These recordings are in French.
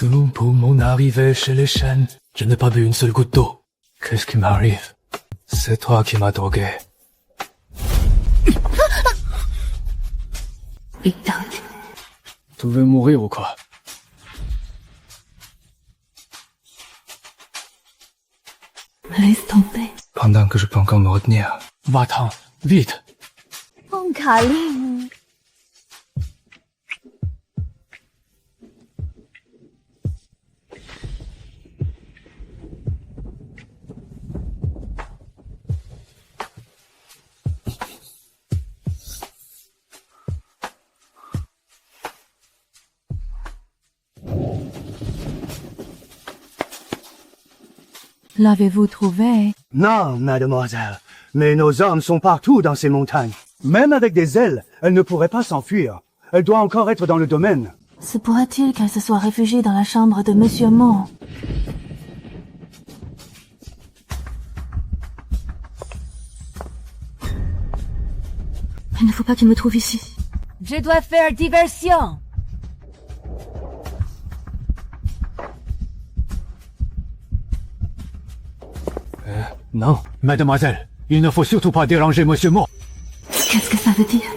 De mon poumon arrivé chez les chênes, je n'ai pas bu une seule goutte d'eau. Qu'est-ce qui m'arrive? C'est toi qui m'as drogué. Putain. Tu veux mourir ou quoi? Laisse tomber. Pendant que je peux encore me retenir. Va-t'en, vite! Oh, câlin. L'avez-vous trouvé? Non, mademoiselle. Mais nos hommes sont partout dans ces montagnes. Même avec des ailes, elle ne pourrait pas s'enfuir. Elle doit encore être dans le domaine. Se pourrait-il qu'elle se soit réfugiée dans la chambre de Monsieur Mo? Il ne faut pas qu'il me trouve ici. Je dois faire diversion. Non, mademoiselle, il ne faut surtout pas déranger Monsieur Mo. Qu'est-ce que ça veut dire?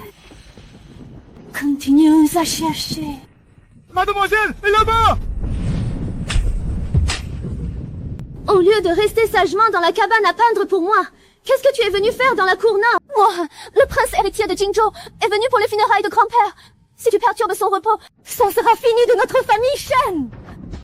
Continuons à chercher. Mademoiselle, là-bas! Au lieu de rester sagement dans la cabane à peindre pour moi, qu'est-ce que tu es venu faire dans la cour nord? Moi, le prince héritier de Jingzhou, est venu pour les funérailles de grand-père. Si tu perturbes son repos, ça sera fini de notre famille Shen.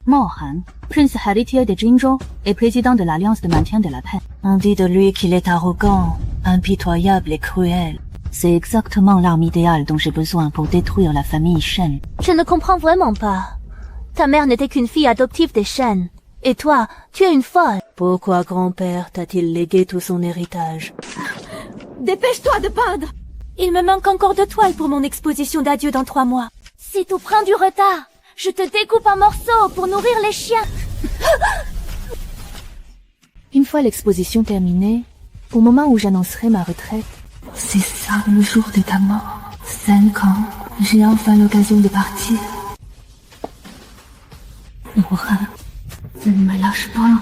Mohan, prince héritier de Jingzhou et président de l'Alliance de maintien de la paix. On dit de lui qu'il est arrogant, impitoyable et cruel. C'est exactement l'arme idéale dont j'ai besoin pour détruire la famille Shen. Je ne comprends vraiment pas. Ta mère n'était qu'une fille adoptive des Shen. Et toi, tu es une folle. Pourquoi grand-père t'a-t-il légué tout son héritage? Dépêche-toi de peindre. Il me manque encore de toiles pour mon exposition d'adieu dans 3 mois. Si tu prends du retard, je te découpe en morceaux pour nourrir les chiens. Une fois l'exposition terminée, au moment où j'annoncerai ma retraite, c'est ça le jour de ta mort. 5 ans, j'ai enfin l'occasion de partir. Morin, ne me lâche pas.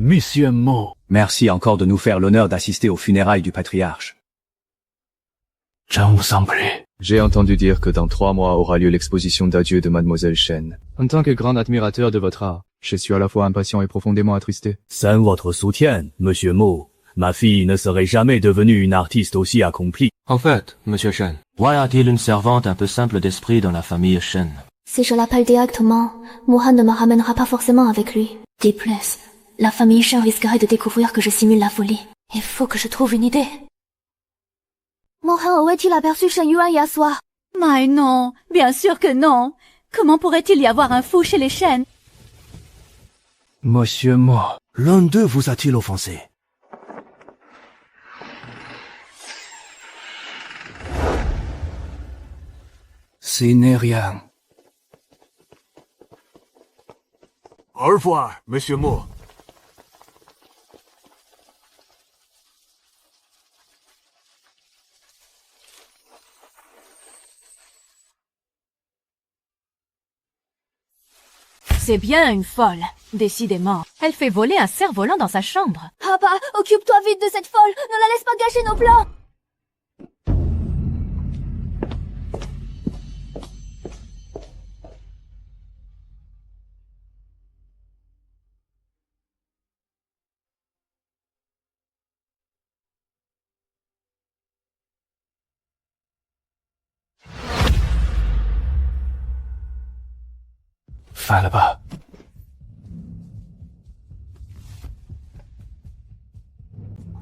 Monsieur Mo. Merci encore de nous faire l'honneur d'assister aux funérailles du patriarche. Zhang vous en prie. J'ai entendu dire que dans 3 mois aura lieu l'exposition d'adieu de Mademoiselle Shen. En tant que grand admirateur de votre art, je suis à la fois impatient et profondément attristé. Sans votre soutien, Monsieur Mo, ma fille ne serait jamais devenue une artiste aussi accomplie. En fait, Monsieur Shen, why a-t-il une servante un peu simple d'esprit dans la famille Shen? Si je l'appelle directement, Mohan ne me ramènera pas forcément avec lui. De plus, la famille Shen risquerait de découvrir que je simule la folie. Il faut que je trouve une idée. Mohan aurait-il aperçu Shen Yuan hier soir? Mais non, bien sûr que non. Comment pourrait-il y avoir un fou chez les Shen? Monsieur Mo. L'un d'eux vous a-t-il offensé? Ce n'est rien. Au revoir, Monsieur Mo. C'est bien une folle, décidément. Elle fait voler un cerf-volant dans sa chambre. Papa, occupe-toi vite de cette folle. Ne la laisse pas gâcher nos plans. Fin là-bas.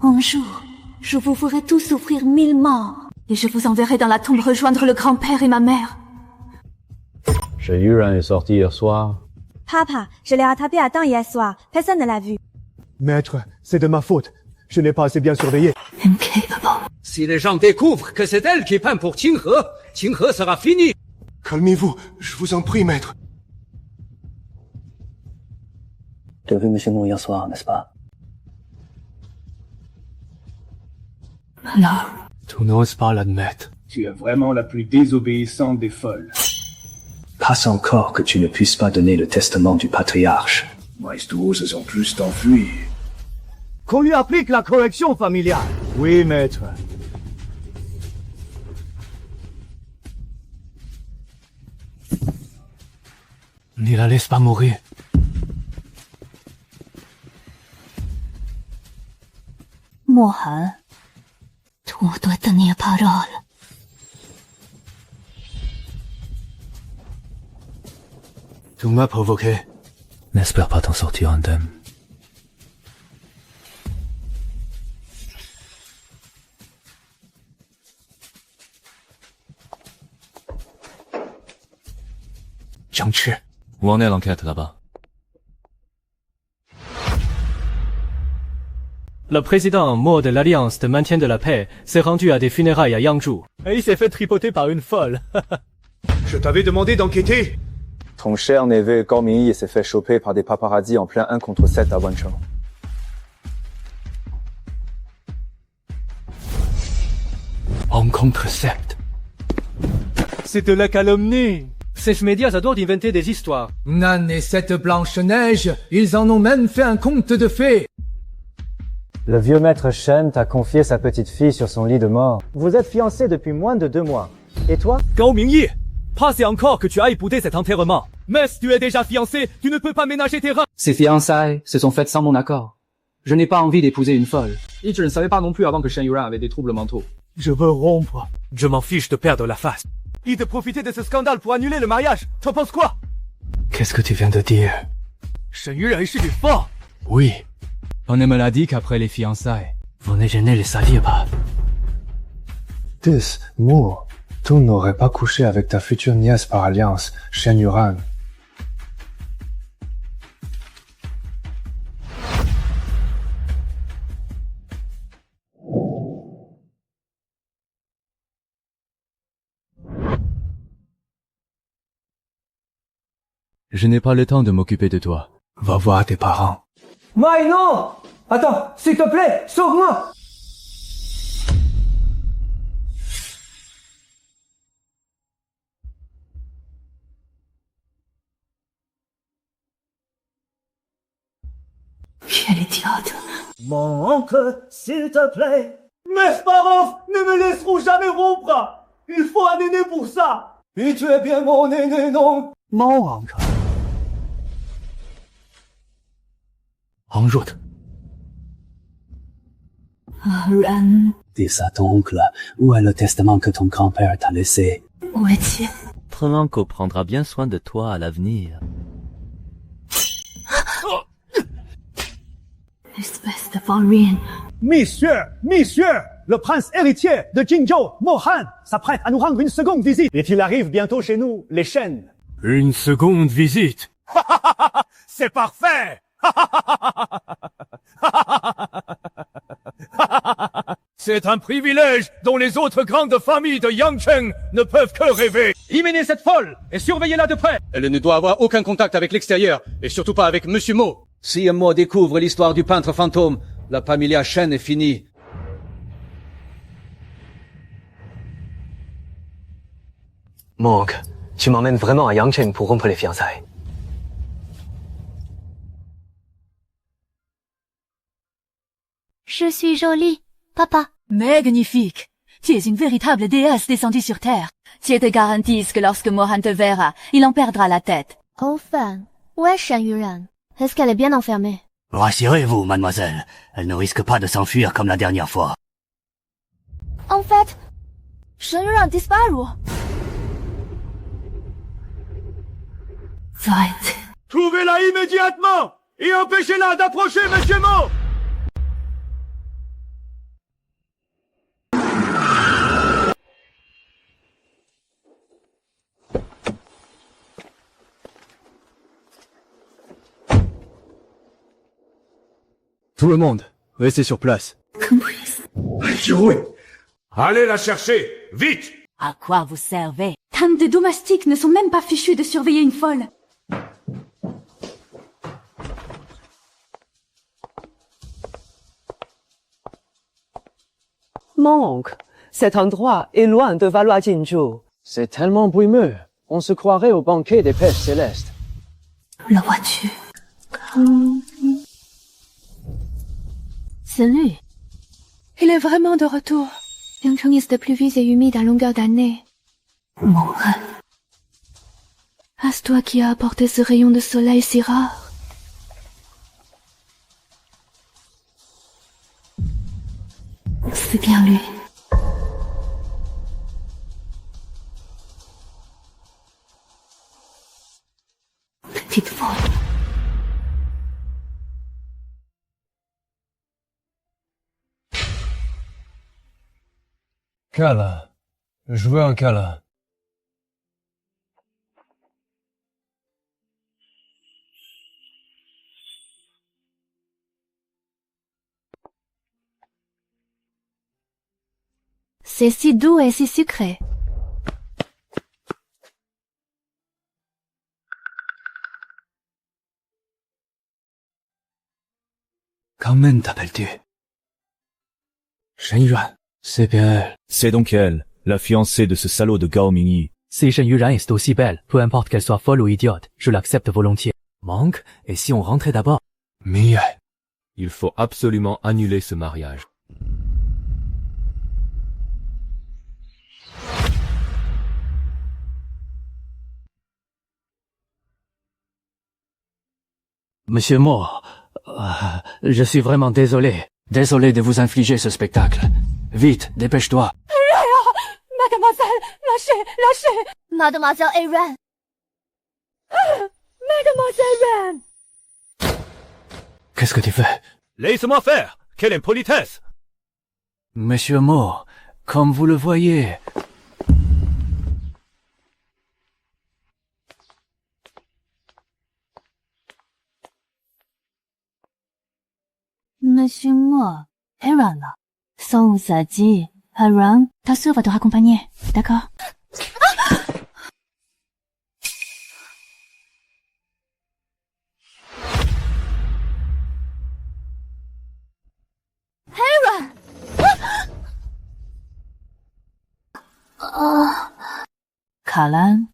Un jour, je vous ferai tous souffrir 1000 morts. Et je vous enverrai dans la tombe rejoindre le grand-père et ma mère. Shen Yuan est sorti hier soir. Papa, je l'ai rattrapé à temps hier soir. Personne ne l'a vu. Maître, c'est de ma faute. Je n'ai pas assez bien surveillé. Incapable. Si les gens découvrent que c'est elle qui peint pour Qinghe, Qinghe sera fini. Calmez-vous, je vous en prie, maître. Tu as vu Monsieur Mo hier soir, n'est-ce pas? Non. Tu n'oses pas l'admettre. Tu es vraiment la plus désobéissante des folles. Passe encore que tu ne puisses pas donner le testament du patriarche. Maestros ont plus t'enfuir. Qu'on lui applique la correction familiale. Oui, maître. Ne la laisse pas mourir. Mo Han, on doit tenir parole. Tu m'as provoqué. N'espère pas t'en sortir indemne. Jiang Qi. Où en est l'enquête là-bas? Le président Mo de l'Alliance de maintien de la paix s'est rendu à des funérailles à Yangzhou. Et il s'est fait tripoter par une folle. Je t'avais demandé d'enquêter. Ton cher neveu Gao Mingyi s'est fait choper par des paparazzis en plein 1 contre 7 à Wancheng. Un contre 7. C'est de la calomnie. Ces médias adorent inventer des histoires. Nan et cette Blanche-Neige, ils en ont même fait un conte de fées. Le vieux maître Shen t'a confié sa petite fille sur son lit de mort. Vous êtes fiancés depuis moins de 2 mois. Et toi? Gao Mingyi, pensez encore que tu as épousé cet enterrement. Mais si tu es déjà fiancé, tu ne peux pas ménager tes reins. Ces fiançailles se sont faites sans mon accord. Je n'ai pas envie d'épouser une folle. Et je ne savais pas non plus avant que Shen Yuran avait des troubles mentaux. Je veux rompre. Je m'en fiche de perdre la face. Et de profiter de ce scandale pour annuler le mariage. T'en penses quoi? Qu'est-ce que tu viens de dire? Shen Yuran est du fort. Oui. On ne me l'a dit qu'après les fiançailles. Vous ne gênez les salir pas. Tis, Mo, tu n'aurais pas couché avec ta future nièce par alliance, Shen Yuran. Je n'ai pas le temps de m'occuper de toi. Va voir tes parents. Mai, non! Attends, s'il te plaît, sauve-moi! Quelle idiote. Mon oncle, s'il te plaît. Mes parents ne me laisseront jamais rompre. Il faut un aîné pour ça. Et tu es bien mon aîné, non? Mon oncle. En route. Ran, Dis à ton oncle, où est le testament que ton grand-père t'a laissé? où est-il? Votre oncle prendra bien soin de toi à l'avenir. Espèce de vaurien. Monsieur, le prince héritier de Jingzhou, Mo Han, s'apprête à nous rendre une seconde visite. Et il arrive bientôt chez nous, les Shen. Une seconde visite. C'est parfait. C'est un privilège dont les autres grandes familles de Yangcheng ne peuvent que rêver. Éminez cette folle et surveillez-la de près. Elle ne doit avoir aucun contact avec l'extérieur, et surtout pas avec Monsieur Mo. Si un Mo découvre l'histoire du peintre fantôme, la familia Shen est finie. Mon oncle, tu m'emmènes vraiment à Yangcheng pour rompre les fiançailles. Je suis jolie, papa. Magnifique. Tu es une véritable déesse descendue sur Terre. Tu te garantis que lorsque Mohan te verra, il en perdra la tête. Enfin, où est Shen Yuran? Est-ce qu'elle est bien enfermée? Rassurez-vous, mademoiselle. Elle ne risque pas de s'enfuir comme la dernière fois. En fait, Shen Yuran a disparu. Trouvez-la immédiatement et empêchez-la d'approcher Monsieur Mo. Tout le monde, Restez sur place. Allez la chercher, vite! À quoi vous servez? Des domestiques ne sont même pas fichus de surveiller une folle. Monk, cet endroit est loin de valoir Jinzhou. C'est tellement brumeux. On se croirait au banquet des pêches célestes. La voiture. C'est lui. Il est vraiment de retour. Yangcheng est de pluvieux et humide à longueur d'année. Mon rêve. Est-ce toi qui as apporté ce rayon de soleil si rare? C'est bien lui. Petite folle. Câlin. Je veux un câlin. C'est si doux et si sucré. Carmen t'appelles-tu? Shen Yuan, c'est bien elle. C'est donc elle, la fiancée de ce salaud de Gao Mingyi. Si Shen Yuan est aussi belle, peu importe qu'elle soit folle ou idiote, je l'accepte volontiers. Monk, et si on rentrait d'abord? Mais... Il faut absolument annuler ce mariage. Monsieur Mo, je suis vraiment désolé. Désolé de vous infliger ce spectacle. Vite, dépêche-toi. Mademoiselle, lâchez! Mademoiselle Eren. Mademoiselle Eren. Qu'est-ce que tu fais? Laisse-moi faire! Quelle impolitesse! Monsieur Mo, comme vous le voyez... Monsieur Mo, Eren là. Sans vous a dit, Eren, ta sœur va te raccompagner, d'accord? Eren! Kalan?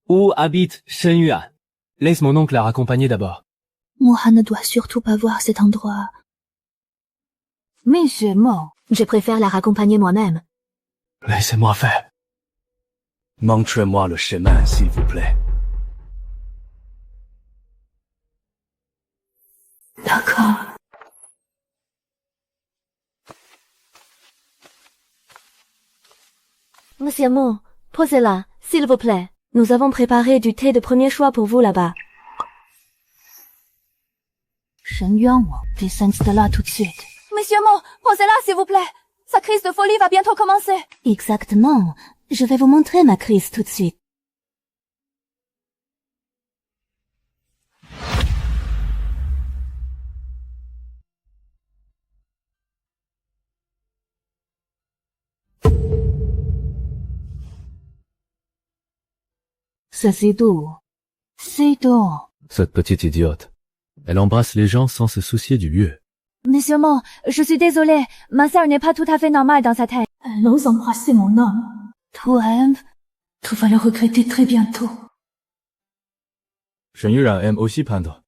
Où habite Shen Yuan? Laisse mon oncle la raccompagner d'abord. Moi ne doit surtout pas voir cet endroit. Monsieur Mo, je préfère la raccompagner moi-même. Laissez-moi faire. Montrez-moi le chemin, s'il vous plaît. D'accord. Monsieur Mo, posez là, s'il vous plaît. Nous avons préparé du thé de premier choix pour vous là-bas. Shen Yuan, descends de là tout de suite. Monsieur Mo, posez là, s'il vous plaît. Sa crise de folie va bientôt commencer. Exactement. Je vais vous montrer ma crise tout de suite. Ça c'est doux. C'est doux. Cette petite idiote. Elle embrasse les gens sans se soucier du lieu. Monsieur Mo, je suis désolée. Ma sœur n'est pas tout à fait normale dans sa tête. Elle ose embrasser mon homme. Toi-même, tu vas le regretter très bientôt. Shen Yuan aime aussi peindre.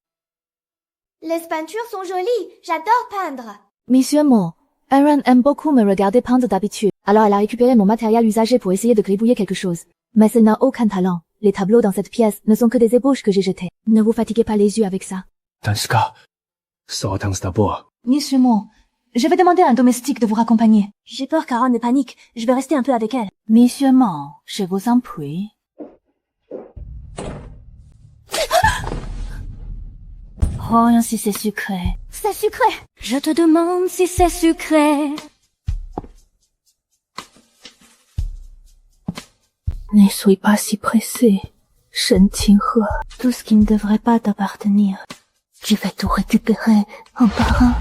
Les peintures sont jolies. J'adore peindre. Monsieur Mo, Eren aime beaucoup me regarder peindre d'habitude. Alors elle a récupéré mon matériel usagé pour essayer de gribouiller quelque chose. Mais elle n'a aucun talent. Les tableaux dans cette pièce ne sont que des ébauches que j'ai jetées. Ne vous fatiguez pas les yeux avec ça. Dans ce cas, sortons d'abord. Monsieur Mo, je vais demander à un domestique de vous raccompagner. J'ai peur qu'Aaron ne panique. Je vais rester un peu avec elle. Monsieur Mo, je vous en prie. Oh, si c'est sucré. C'est sucré. Je te demande si c'est sucré. Ne sois pas si pressé, Shen Qinghe. Tout ce qui ne devrait pas t'appartenir, je vais tout récupérer un par un.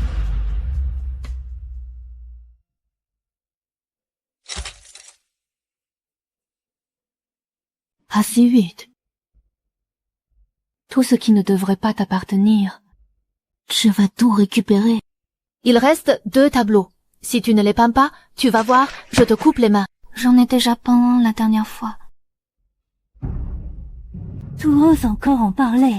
Assez vite. Tout ce qui ne devrait pas t'appartenir, je vais tout récupérer. Il reste 2 tableaux. Si tu ne les peins pas, tu vas voir, je te coupe les mains. J'en ai déjà peint la dernière fois. Tu oses encore en parler.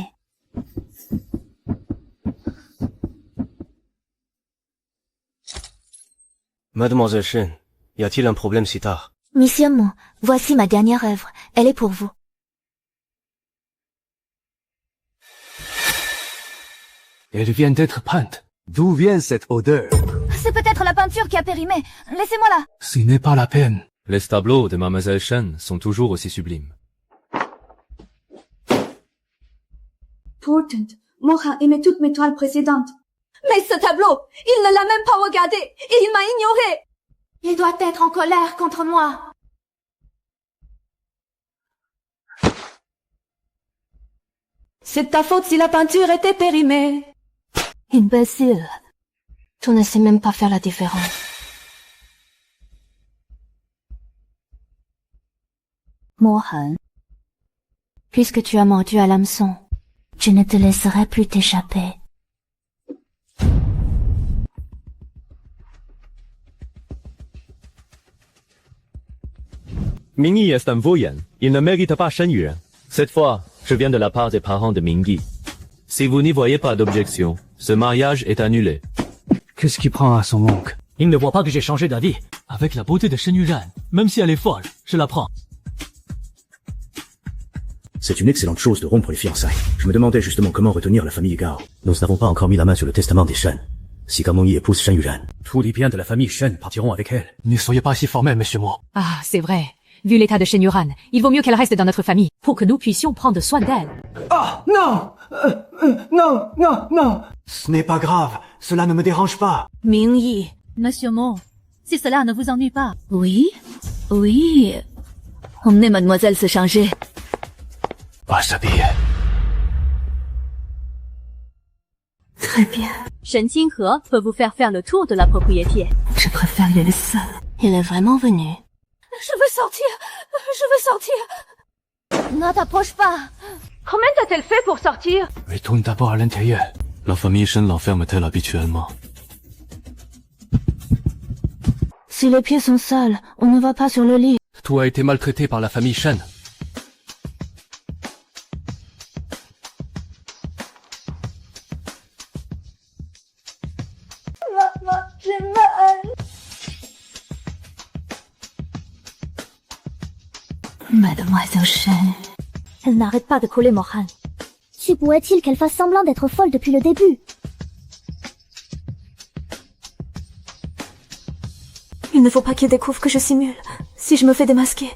Mademoiselle Shen, y a-t-il un problème si tard? Monsieur Mo, voici ma dernière œuvre. Elle est pour vous. Elle vient d'être peinte. D'où vient cette odeur? C'est peut-être la peinture qui a périmé. Laissez-moi là. Ce n'est pas la peine. Les tableaux de Mademoiselle Shen sont toujours aussi sublimes. Pourtant, Morin aimait toutes mes toiles précédentes. Mais ce tableau, il ne l'a même pas regardé et il m'a ignoré. Il doit être en colère contre moi. C'est ta faute si la peinture était périmée. Imbécile. Tu ne sais même pas faire la différence. Mohan, puisque tu as mordu à l'hameçon, je ne te laisserai plus t'échapper. Mingyi est un voyant. Il ne mérite pas Shen Yuran. Cette fois, je viens de la part des parents de Mingyi. Si vous n'y voyez pas d'objection, ce mariage est annulé. Qu'est-ce qui prend à son manque? Il ne voit pas que j'ai changé d'avis. Avec la beauté de Shen Yuran, même si elle est folle, je la prends. C'est une excellente chose de rompre les fiançailles. Je me demandais justement comment retenir la famille Gao. Nous n'avons pas encore mis la main sur le testament des Shen. Si Gao Mingyi épouse Shen Yuran, tous les biens de la famille Shen partiront avec elle. Ne soyez pas si formel, monsieur Mo. Ah, c'est vrai. Vu l'état de Shen Yuran, il vaut mieux qu'elle reste dans notre famille, pour que nous puissions prendre soin d'elle. Oh, non! Non! Ce n'est pas grave, cela ne me dérange pas. Mingyi. Monsieur Mo, si cela ne vous ennuie pas. Oui. Emmenez mademoiselle se changer. Pas s'habiller. Très bien. Shen Qinghe peut vous faire le tour de la propriété. Je préfère y aller seule. Il est vraiment venu. Je veux sortir. Ne t'approche pas. Comment a-t-elle fait pour sortir? Retourne d'abord à l'intérieur. La famille Shen l'enferme-t-elle habituellement? Si les pieds sont sales, on ne va pas sur le lit. Tout a été maltraité par la famille Shen. Maman, j'ai mal. Mademoiselle Shen. Elle n'arrête pas de coller Mohan. Se pourrait-il qu'elle fasse semblant d'être folle depuis le début? Il ne faut pas qu'il découvre que je simule. Si je me fais démasquer,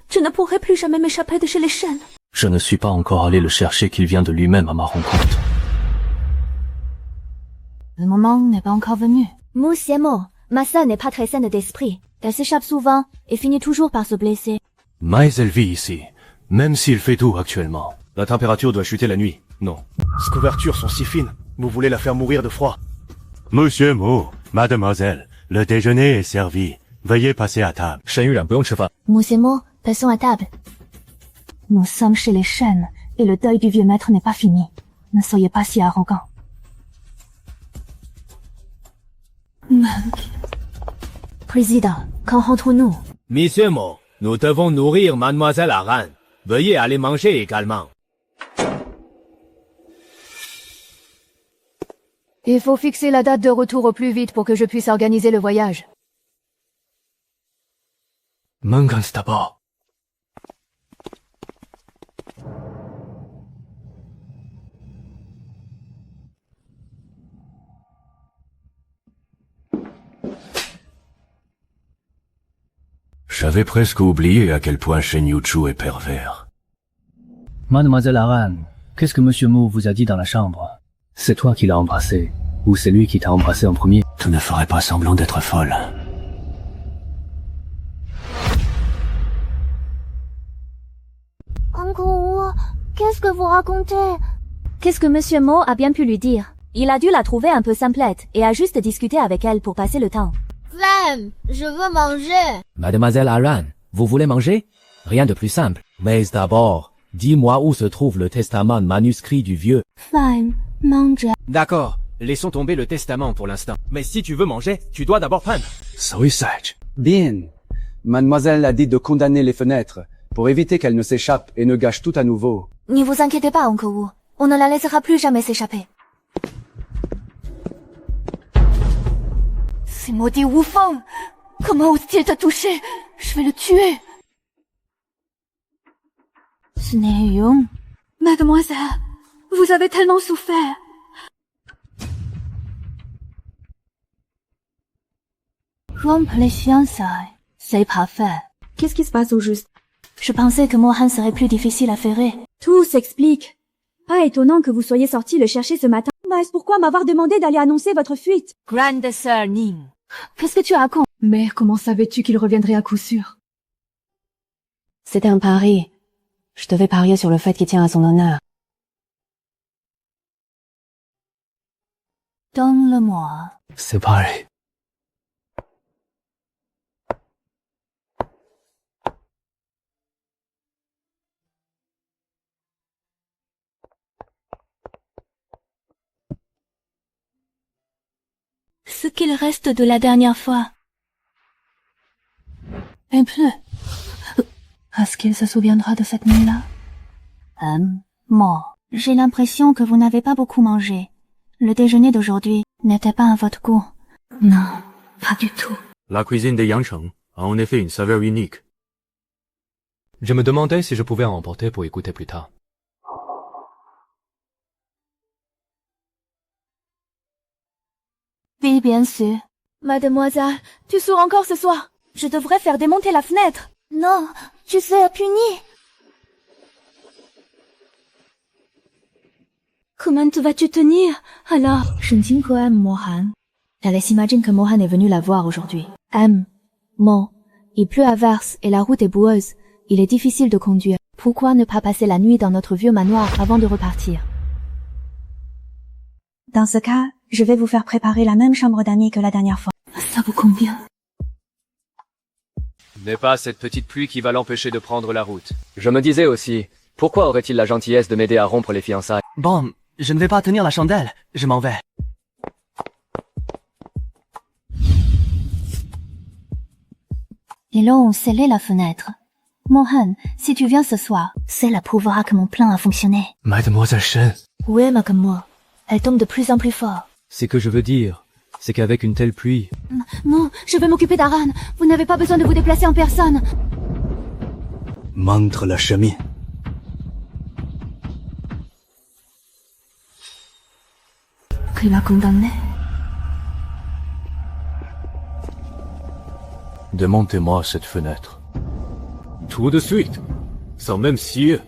je ne pourrai plus jamais m'échapper de chez les Shen. Je ne suis pas encore allé le chercher qu'il vient de lui-même à ma rencontre. Le moment n'est pas encore venu. Monsieur Mo, ma sœur n'est pas très saine d'esprit. Elle s'échappe souvent et finit toujours par se blesser. Mais elle vit ici, même s'il fait doux actuellement. La température doit chuter la nuit. Non. Ces couvertures sont si fines. Vous voulez la faire mourir de froid. Monsieur Mo, mademoiselle, le déjeuner est servi. Veuillez passer à table. Shen Yuran, 不用吃饭. Monsieur Mo, passons à table. Nous sommes chez les Shen, et le deuil du vieux maître n'est pas fini. Ne soyez pas si arrogant. Président, quand rentrons-nous? Monsieur Mo, nous devons nourrir Mademoiselle Aran. Veuillez aller manger également. Il faut fixer la date de retour au plus vite pour que je puisse organiser le voyage. Mengans d'abord. J'avais presque oublié à quel point Shen Yuchu est pervers. Mademoiselle Aran, qu'est-ce que Monsieur Mo vous a dit dans la chambre? C'est toi qui l'as embrassé, ou c'est lui qui t'a embrassé en premier? Tu ne ferais pas semblant d'être folle. Uncle Wu, qu'est-ce que vous racontez? Qu'est-ce que Monsieur Mo a bien pu lui dire? Il a dû la trouver un peu simplette et a juste discuté avec elle pour passer le temps. Flemme, je veux manger. Mademoiselle Aran, vous voulez manger? Rien de plus simple. Mais d'abord, dis-moi où se trouve le testament manuscrit du vieux. Fine, mange. D'accord, laissons tomber le testament pour l'instant. Mais si tu veux manger, tu dois d'abord peindre. Suicide. Bien. Mademoiselle a dit de condamner les fenêtres, pour éviter qu'elles ne s'échappent et ne gâchent tout à nouveau. Ne vous inquiétez pas, Oncle Wu. On ne la laissera plus jamais s'échapper. Ces maudits Wu Feng! Comment ose-t-il te toucher? Je vais le tuer! Snehyeong. Mademoiselle, vous avez tellement souffert. Rompre les fiançailles, c'est parfait. Qu'est-ce qui se passe au juste? Je pensais que Mohan serait plus difficile à ferrer. Tout s'explique. Pas étonnant que vous soyez sorti le chercher ce matin. Mais pourquoi m'avoir demandé d'aller annoncer votre fuite? Grande sœur Ning. Qu'est-ce que tu as con? Mère, comment savais-tu qu'il reviendrait à coup sûr? C'était un pari. Je devais parier sur le fait qu'il tient à son honneur. Donne-le-moi. C'est pareil. Ce qu'il reste de la dernière fois. Un peu. Est-ce qu'il se souviendra de cette nuit-là? Moi, j'ai l'impression que vous n'avez pas beaucoup mangé. Le déjeuner d'aujourd'hui n'était pas à votre goût. Non, pas du tout. La cuisine des Yangcheng a en effet une saveur unique. Je me demandais si je pouvais en emporter pour écouter plus tard. Oui, bien sûr. Mademoiselle, tu sors encore ce soir. Je devrais faire démonter la fenêtre. Non, tu seras punie. Comment te vas-tu tenir, alors? Shen Qinghe aime Mohan. Elle s'imagine que Mohan est venu la voir aujourd'hui. Il pleut à verse et la route est boueuse. Il est difficile de conduire. Pourquoi ne pas passer la nuit dans notre vieux manoir avant de repartir? Dans ce cas, je vais vous faire préparer la même chambre d'amis que la dernière fois. Ça vous convient? N'est pas cette petite pluie qui va l'empêcher de prendre la route. Je me disais aussi, pourquoi aurait-il la gentillesse de m'aider à rompre les fiançailles? Bon, je ne vais pas tenir la chandelle. Je m'en vais. Et là, on scellait la fenêtre. Mohan, si tu viens ce soir, cela prouvera que mon plan a fonctionné. Mademoiselle Shen. Oui, mais comme moi. Elle tombe de plus en plus fort. Ce que je veux dire, c'est qu'avec une telle pluie... Non, je vais m'occuper d'Aran. Vous n'avez pas besoin de vous déplacer en personne. Montre le chemin. Qui l'a condamné? Démontez-moi cette fenêtre. Tout de suite, sans même scier.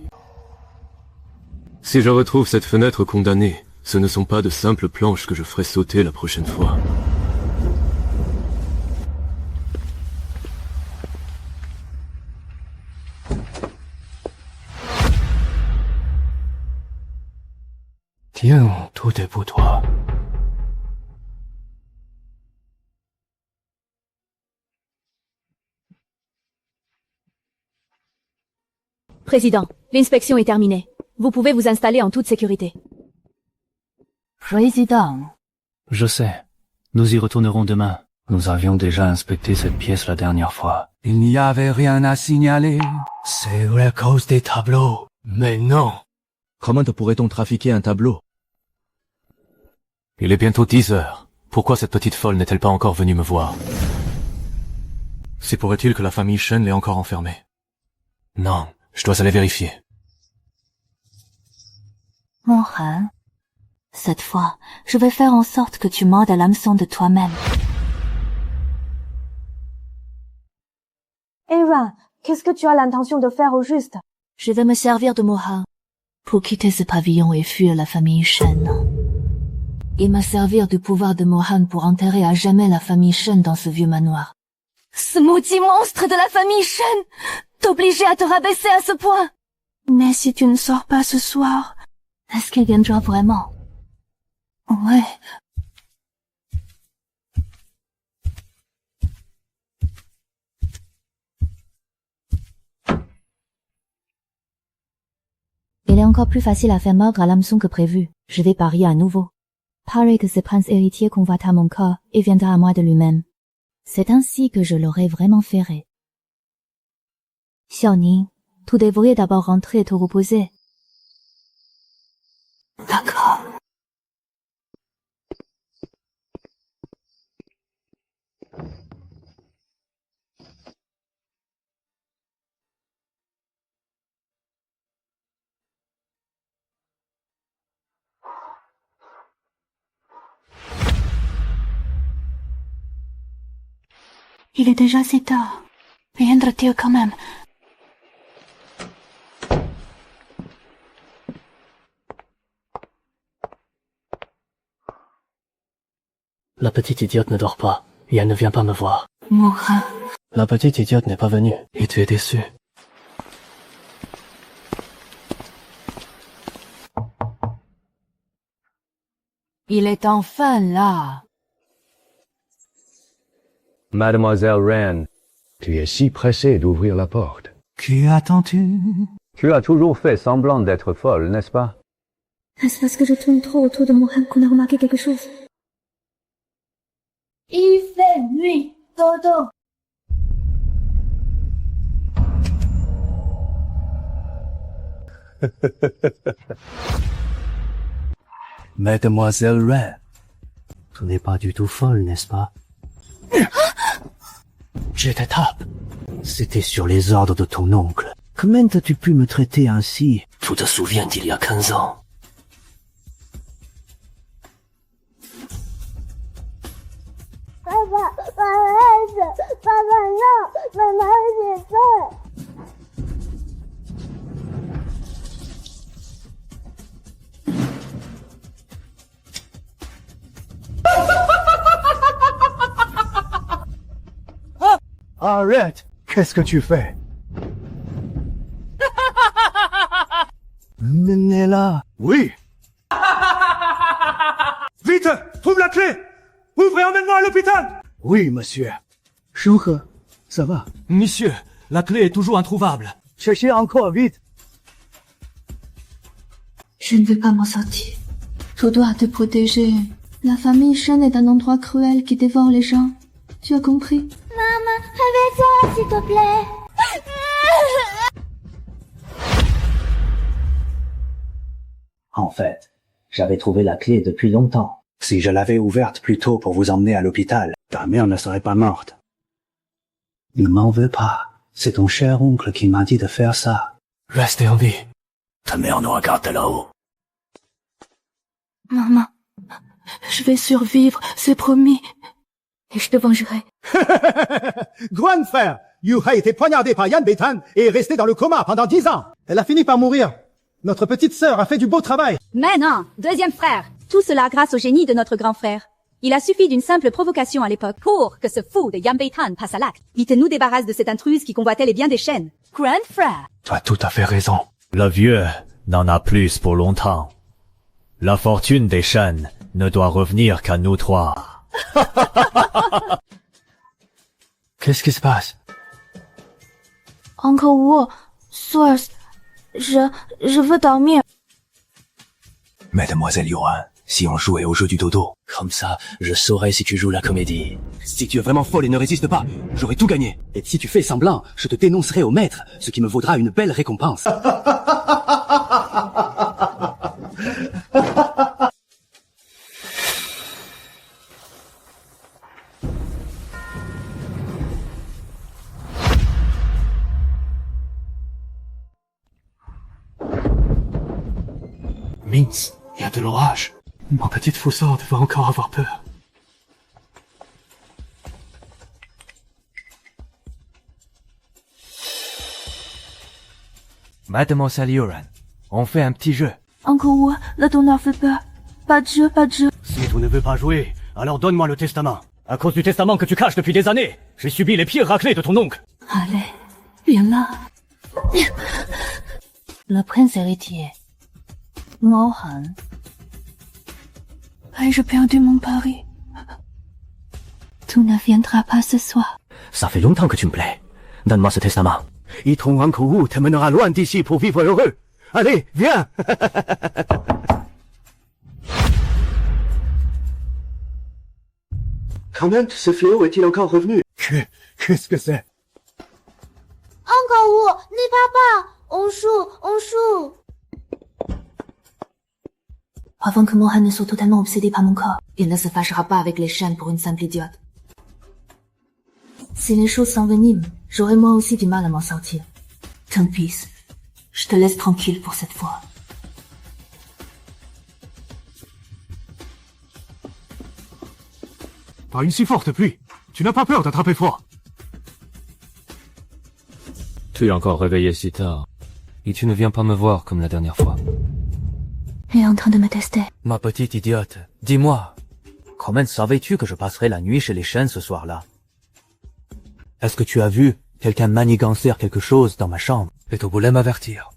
Si je retrouve cette fenêtre condamnée, ce ne sont pas de simples planches que je ferai sauter la prochaine fois. Tiens, tout est pour toi. Président, l'inspection est terminée. Vous pouvez vous installer en toute sécurité. Président. Je sais. Nous y retournerons demain. Nous avions déjà inspecté cette pièce la dernière fois. Il n'y avait rien à signaler. C'est à cause des tableaux. Mais non. Comment pourrait-on trafiquer un tableau? Il est bientôt 10 heures. Pourquoi cette petite folle n'est-elle pas encore venue me voir? C'est pourrait-il que la famille Shen l'ait encore enfermée? Non, je dois aller vérifier. Mohan, cette fois, je vais faire en sorte que tu mordes à l'hameçon de toi-même. Era, qu'est-ce que tu as l'intention de faire au juste? Je vais me servir de Mohan pour quitter ce pavillon et fuir la famille Shen. Et me servir du pouvoir de Mohan pour enterrer à jamais la famille Shen dans ce vieux manoir. Ce maudit monstre de la famille Shen t'obligeait à te rabaisser à ce point. Mais si tu ne sors pas ce soir, est-ce qu'il viendra vraiment? Ouais. Il est encore plus facile à faire mordre à l'hameçon que prévu. Je vais parier à nouveau. Pareil que ce prince héritier convoita mon corps et viendra à moi de lui-même. C'est ainsi que je l'aurai vraiment ferré. Xiaoning, tu devrais d'abord rentrer et te reposer. D'accord. Il est déjà si tard. Viendra-t-il quand même? La petite idiote ne dort pas, et elle ne vient pas me voir. Mourra. La petite idiote n'est pas venue, et tu es déçu. Il est enfin là. Mademoiselle Ren, tu es si pressée d'ouvrir la porte. Qui attends-tu? Tu as toujours fait semblant d'être folle, n'est-ce pas? Est-ce parce que je tourne trop autour de Mourra qu'on a remarqué quelque chose? Il fait nuit, dodo. Mademoiselle Ren, tu n'es pas du tout folle, n'est-ce pas? Je te tape. C'était sur les ordres de ton oncle. Comment as-tu pu me traiter ainsi? Tu te souviens d'il y a 15 ans? Papa, papa, non, maman, j'ai peur. Arrête! Qu'est-ce que tu fais? Menez-la! Oui! Vite! Trouve la clé! Ouvre et emmène-moi à l'hôpital! Oui, monsieur. Shuhe, ça va? Monsieur, la clé est toujours introuvable. Cherchez encore, vite! Je ne veux pas m'en sortir. Tu dois te protéger. La famille Shen est un endroit cruel qui dévore les gens. Tu as compris? Maman, réveille-toi, s'il te plaît. En fait, j'avais trouvé la clé depuis longtemps. Si je l'avais ouverte plus tôt pour vous emmener à l'hôpital, ta mère ne serait pas morte. Ne m'en veux pas. C'est ton cher oncle qui m'a dit de faire ça. Restez en vie. Ta mère nous regarde de là-haut. Maman, je vais survivre, c'est promis. Et je te vengerai. Grand frère, Yu a été poignardé par Yan Beitan et est resté dans le coma pendant 10 ans. Elle a fini par mourir. Notre petite sœur a fait du beau travail. Mais non, deuxième frère. Tout cela grâce au génie de notre grand frère. Il a suffi d'une simple provocation à l'époque pour que ce fou de Yan Beitan passe à l'acte. Vite nous débarrasse de cette intruse qui convoitait les biens des Shen. Grand frère. Tu as tout à fait raison. Le vieux n'en a plus pour longtemps. La fortune des Shen ne doit revenir qu'à nous trois. Qu'est-ce qui se passe? Uncle Wu, Source, je veux dormir. Mademoiselle Yuan, si on jouait au jeu du dodo, comme ça, je saurais si tu joues la comédie. Si tu es vraiment folle et ne résistes pas, j'aurai tout gagné. Et si tu fais semblant, je te dénoncerai au maître, ce qui me vaudra une belle récompense. Mince, il y a de l'orage. Ma petite faussarde va encore avoir peur. Mademoiselle Yuan, on fait un petit jeu. Uncle Wu, le donneur fait peur. Pas de jeu, pas de jeu. Si tu ne veux pas jouer, alors donne-moi le testament. À cause du testament que tu caches depuis des années, j'ai subi les pires raclées de ton oncle. Allez, viens là. Le prince héritier. Mohan. Ai-je perdu mon pari? Tu ne viendras pas ce soir. Ça fait longtemps que tu me plais. Donne-moi ce testament. Et ton Uncle Wu te mènera loin d'ici pour vivre heureux. Allez, viens. Comment ce fléau est-il encore revenu? Qu'est-ce que c'est? Encore Wu, n'aie pas peur. On joue. Avant que Mohan ne soit totalement obsédé par mon corps, il ne se fâchera pas avec les chaînes pour une simple idiote. Si les choses s'enveniment, j'aurai moi aussi du mal à m'en sortir. Tant pis. Je te laisse tranquille pour cette fois. Pas une si forte pluie. Tu n'as pas peur d'attraper froid? Tu es encore réveillé si tard. Et tu ne viens pas me voir comme la dernière fois. Il est en train de me tester. Ma petite idiote, dis-moi, comment savais-tu que je passerais la nuit chez les chênes ce soir-là? Est-ce que tu as vu quelqu'un manigancer quelque chose dans ma chambre et tu voulais m'avertir?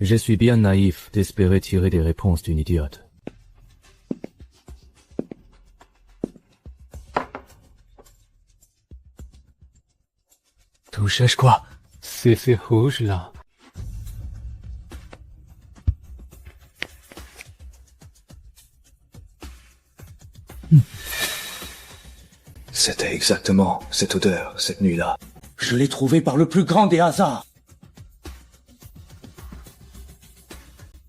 Je suis bien naïf d'espérer tirer des réponses d'une idiote. Tu cherches quoi? C'est ces rouges là. C'était exactement cette odeur, cette nuit-là. Je l'ai trouvé par le plus grand des hasards.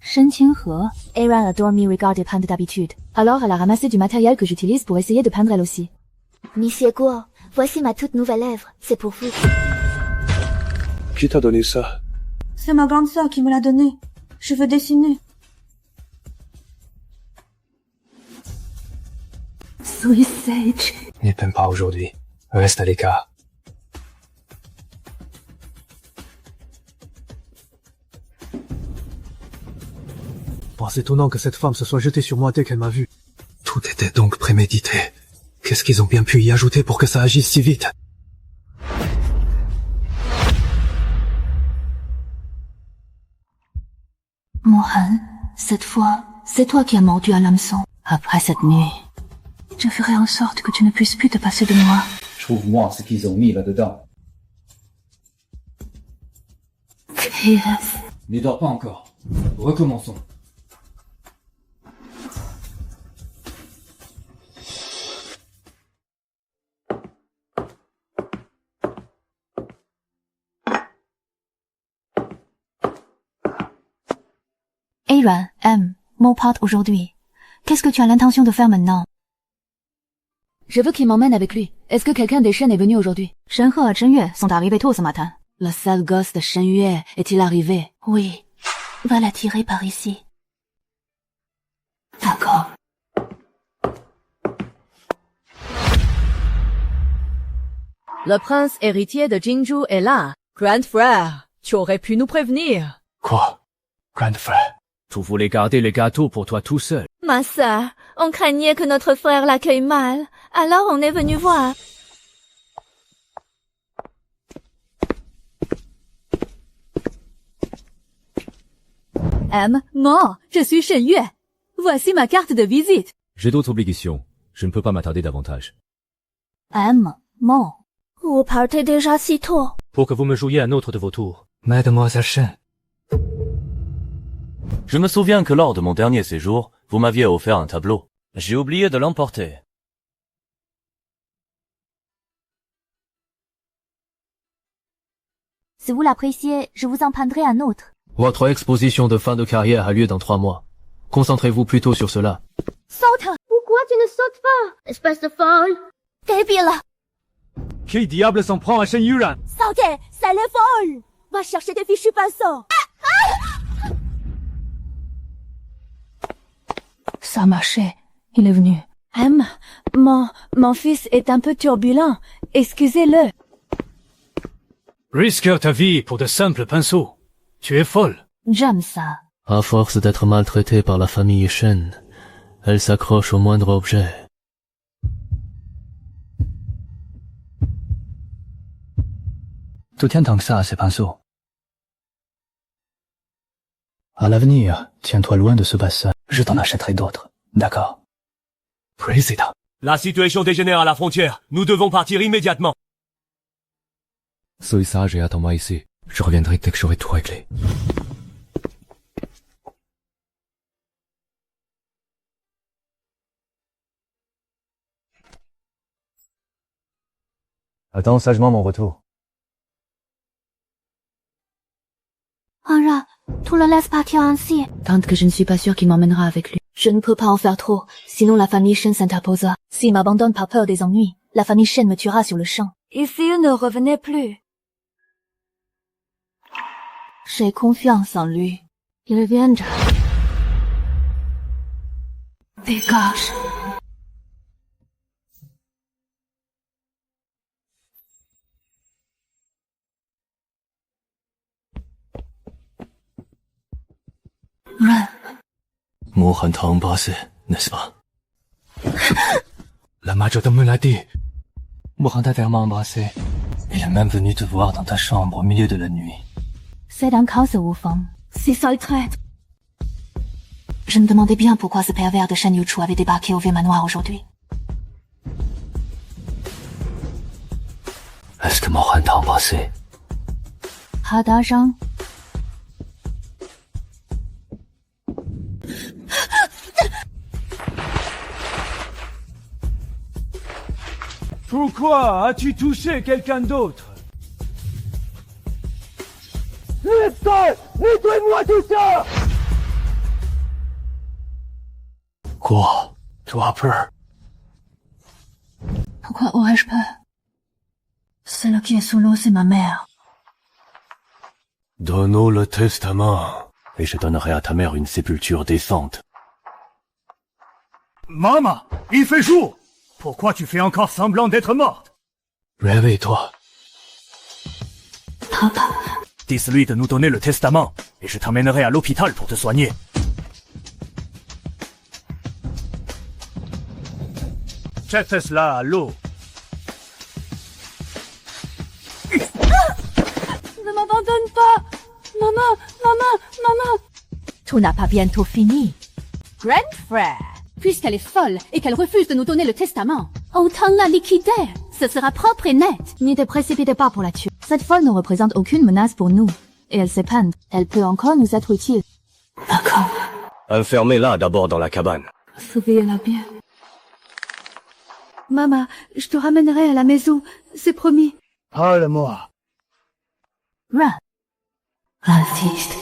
Shen Qinghe. Aaron adore me regarded peindre d'habitude. Alors elle a ramassé du matériel que j'utilise pour essayer de peindre elle aussi. Monsieur Guo, voici ma toute nouvelle œuvre. C'est pour vous. Qui t'a donné ça? C'est ma grande sœur qui me l'a donné. Je veux dessiner. Sweet Sage. N'y peine pas aujourd'hui. Reste à l'écart. Bon, c'est étonnant que cette femme se soit jetée sur moi dès qu'elle m'a vu. Tout était donc prémédité. Qu'est-ce qu'ils ont bien pu y ajouter pour que ça agisse si vite? Mohan, cette fois, c'est toi qui as mordu à l'hameçon. Après cette nuit, je ferai en sorte que tu ne puisses plus te passer de moi. Trouve-moi ce qu'ils ont mis là-dedans. Ne dors pas encore. Recommençons. Aaron, mon pote aujourd'hui. Qu'est-ce que tu as l'intention de faire maintenant? Je veux qu'il m'emmène avec lui. Est-ce que quelqu'un des Shen est venu aujourd'hui? Shenhe et Zhenyue sont arrivés tôt ce matin. Le sale gosse de Zhenyue est-il arrivé? Oui. Va l'attirer par ici. D'accord. Le prince héritier de Jinzhou est là. Grand frère, tu aurais pu nous prévenir. Quoi? Grand frère? Tu voulais garder les gâteaux pour toi tout seul. Ma sœur, on craignait que notre frère l'accueille mal. Alors on est venu voir. Moi, je suis Shen Yue. Voici ma carte de visite. J'ai d'autres obligations. Je ne peux pas m'attarder davantage. Moi. Vous partez déjà si tôt. Pour que vous me jouiez un autre de vos tours. Mademoiselle Shen. Je me souviens que lors de mon dernier séjour, vous m'aviez offert un tableau. J'ai oublié de l'emporter. Si vous l'appréciez, je vous en peindrai un autre. Votre exposition de fin de carrière a lieu dans 3 mois. Concentrez-vous plutôt sur cela. Saute! Pourquoi tu ne sautes pas? Espèce de folle! Débile! Qui diable s'en prend à Shen Yuran? Sautez! C'est le folle! Va chercher tes fichus pinceaux! Ça a marché. Il est venu. Mon fils est un peu turbulent. Excusez-le. Risque ta vie pour de simples pinceaux. Tu es folle. J'aime ça. À force d'être maltraitée par la famille Shen, elle s'accroche au moindre objet. Tu tiens tant que ça à ces pinceaux? À l'avenir, tiens-toi loin de ce bassin. Je t'en achèterai d'autres. D'accord. Président. La situation dégénère à la frontière. Nous devons partir immédiatement. Sois sage et attends-moi ici. Je reviendrai dès que j'aurai tout réglé. Attends sagement mon retour. Hanra, tu le laisses partir ainsi. Tant que je ne suis pas sûre qu'il m'emmènera avec lui. Je ne peux pas en faire trop, sinon la famille Shen s'interposera. S'il m'abandonne par peur des ennuis, la famille Shen me tuera sur le champ. Et s'il ne revenait plus? J'ai confiance en lui. Il reviendra. Dégage. Mohan t'a embrassé, n'est-ce pas? La majordome me l'a dit. Mohan t'a vraiment embrassé. Il est même venu te voir dans ta chambre au milieu de la nuit. C'est un cas de Wufeng. C'est ça le traître. Je me demandais bien pourquoi ce pervers de Shen Yuchu avait débarqué au vieux manoir aujourd'hui. Est-ce que Mohan t'a embrassé? Hada Zhang. Pourquoi as-tu touché quelqu'un d'autre? Nettoie-moi tout ça! Quoi? Tu as peur? Pourquoi aurais-je peur? Celle qui est sous l'eau, c'est ma mère. Donne-nous le testament, et je donnerai à ta mère une sépulture décente. Maman, il fait jour! Pourquoi tu fais encore semblant d'être morte? Réveille-toi. Papa. Dis-lui de nous donner le testament, et je t'emmènerai à l'hôpital pour te soigner. Jette cela à l'eau. Ne m'abandonne pas! Maman! Tout n'a pas bientôt fini. Grand frère, puisqu'elle est folle et qu'elle refuse de nous donner le testament, autant la liquider. Ce sera propre et net. N'y te précipitez pas pour la tuer. Cette folle ne représente aucune menace pour nous. Et elle sait peindre. Elle peut encore nous être utile. D'accord. Enfermez-la d'abord dans la cabane. Surveillez-la bien. Maman, je te ramènerai à la maison, c'est promis. Parle-moi. Run. Insiste.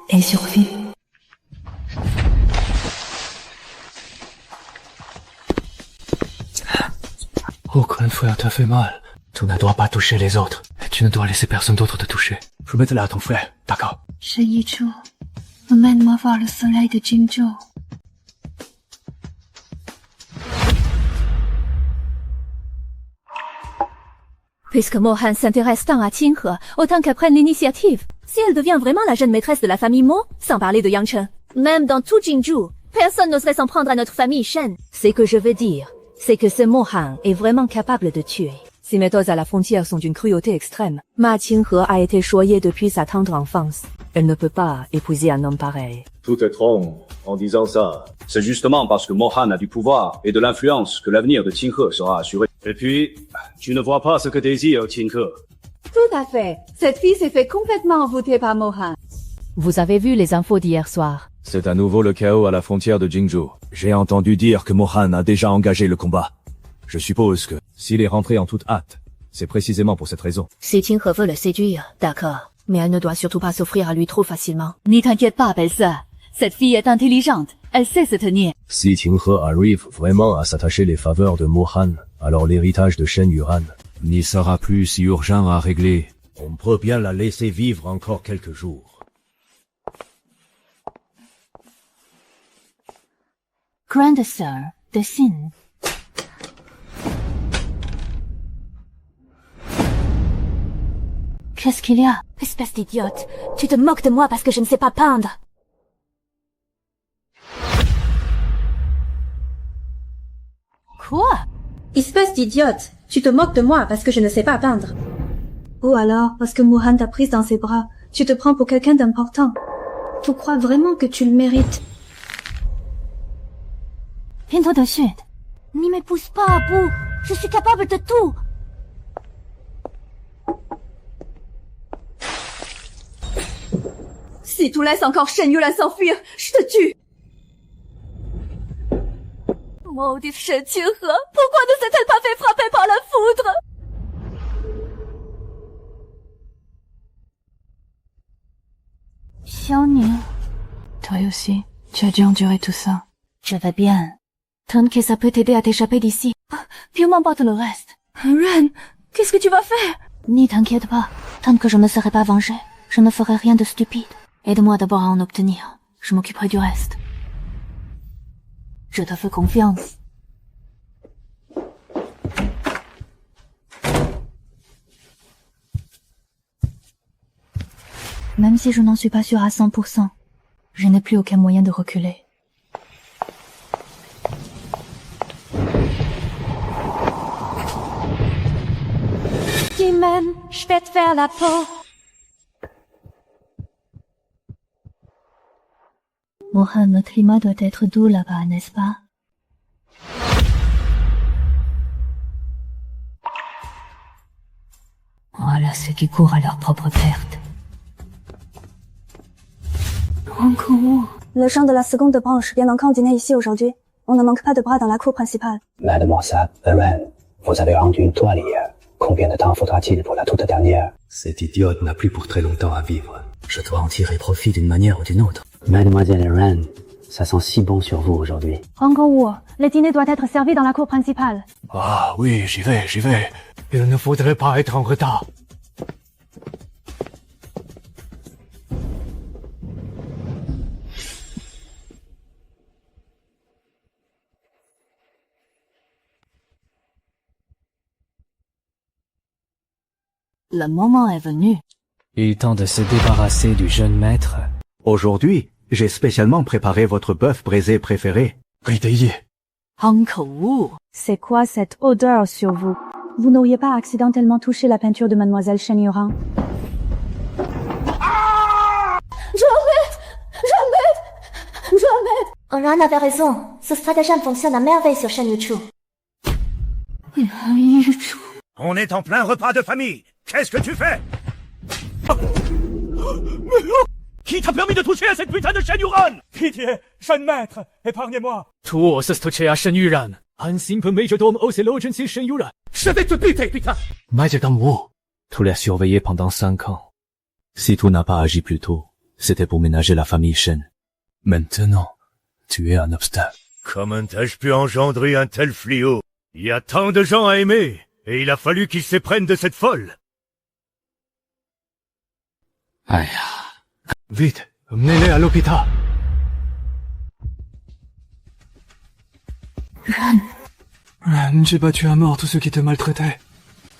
Et survie. Oh, grand frère, t'as fait mal. Tu ne dois pas toucher les autres. Et tu ne dois laisser personne d'autre te toucher. Je mettrai à ton frère, d'accord? Shen Yichu, emmène-moi voir le soleil de Jingzhou. Puisque Mohan s'intéresse tant à Qinghe, autant qu'elle prenne l'initiative. Si elle devient vraiment la jeune maîtresse de la famille Mo, sans parler de Yang Chen, même dans tout Jingzhou, personne n'oserait s'en prendre à notre famille Shen. Ce que je veux dire, c'est que ce Mohan est vraiment capable de tuer. Ses méthodes à la frontière sont d'une cruauté extrême. Ma Qinghe a été choyée depuis sa tendre enfance. Elle ne peut pas épouser un homme pareil. Tout est trompe en disant ça. C'est justement parce que Mohan a du pouvoir et de l'influence que l'avenir de Qinghe sera assuré. Et puis, tu ne vois pas ce que désire Qinghe. Tout à fait. Cette fille s'est fait complètement envoûter par Mohan. Vous avez vu les infos d'hier soir. C'est à nouveau le chaos à la frontière de Jingzhou. J'ai entendu dire que Mohan a déjà engagé le combat. Je suppose que, s'il est rentré en toute hâte, c'est précisément pour cette raison. Si Qinghe veut le séduire, d'accord. Mais elle ne doit surtout pas s'offrir à lui trop facilement. N'y t'inquiète pas, belle-sœur. Cette fille est intelligente. Elle sait se tenir. Si Qinghe arrive vraiment à s'attacher les faveurs de Mohan, alors l'héritage de Shen Yuan n'y sera plus si urgent à régler. On peut bien la laisser vivre encore quelques jours. Grande sœur de Xin. Qu'est-ce qu'il y a? Espèce d'idiote, tu te moques de moi parce que je ne sais pas peindre. Quoi? Espèce d'idiote, tu te moques de moi parce que je ne sais pas peindre. Ou alors, parce que Mohan t'a prise dans ses bras, tu te prends pour quelqu'un d'important. Tu crois vraiment que tu le mérites? Pinto de chute. N'y me pousse pas à bout. Je suis capable de tout. Si tu laisses encore Shen Yuran s'enfuir, je te tue. Maudite Shen Qinghe, pourquoi ne s'est-elle pas fait frapper par la foudre? Xiaoning, toi aussi, tu as dû endurer tout ça. Je vais bien. Tant que ça peut t'aider à t'échapper d'ici, puis m'emporte le reste. Ren, qu'est-ce que tu vas faire? N'y t'inquiète pas, tant que je ne serai pas vengée, je ne ferai rien de stupide. Aide-moi d'abord à en obtenir, je m'occuperai du reste. Je te fais confiance. Même si je n'en suis pas sûre à 100%, je n'ai plus aucun moyen de reculer. Kimen, je vais te faire la peau. Mohan, le climat doit être doux là-bas, n'est-ce pas? Voilà ceux qui courent à leur propre perte. Encore où? Le chant de la seconde branche vient d'encore dîner ici aujourd'hui. On ne manque pas de bras dans la cour principale. Mademoiselle Ren, vous avez rendu une toile hier. Combien de temps faudra-t-il pour la toute dernière? Cette idiote n'a plus pour très longtemps à vivre. Je dois en tirer profit d'une manière ou d'une autre. Mademoiselle Ren, ça sent si bon sur vous aujourd'hui. Encore où? Le dîner doit être servi dans la cour principale. Ah oui, j'y vais. Il ne faudrait pas être en retard. Le moment est venu. Il est temps de se débarrasser du jeune maître. Aujourd'hui, j'ai spécialement préparé votre bœuf braisé préféré. Encore où? C'est quoi cette odeur sur vous? Vous n'auriez pas accidentellement touché la peinture de Mademoiselle Shen Yuran? Jamais! Ran avait raison. Ce stratagème fonctionne à merveille sur Shen Yuchu. On est en plein repas de famille. Qu'est-ce que tu fais? Qui t'a permis de toucher à cette putain de Shen Yuran? Pitié, jeune maître, épargnez-moi. Tout se toucher à Shen Yuran. Un simple majordome ose l'élogency Shen Yuran. Je vais te buter, putain! Majordome Wu. Tu l'as surveillé pendant 5 ans. Si tu n'as pas agi plus tôt, c'était pour ménager la famille Shen. Maintenant, tu es un obstacle. Comment ai-je pu engendrer un tel fléau? Il y a tant de gens à aimer, et il a fallu qu'ils s'éprennent de cette folle. Aïe. Vite, emmenez-les à l'hôpital. Ren, j'ai battu à mort tous ceux qui te maltraitaient.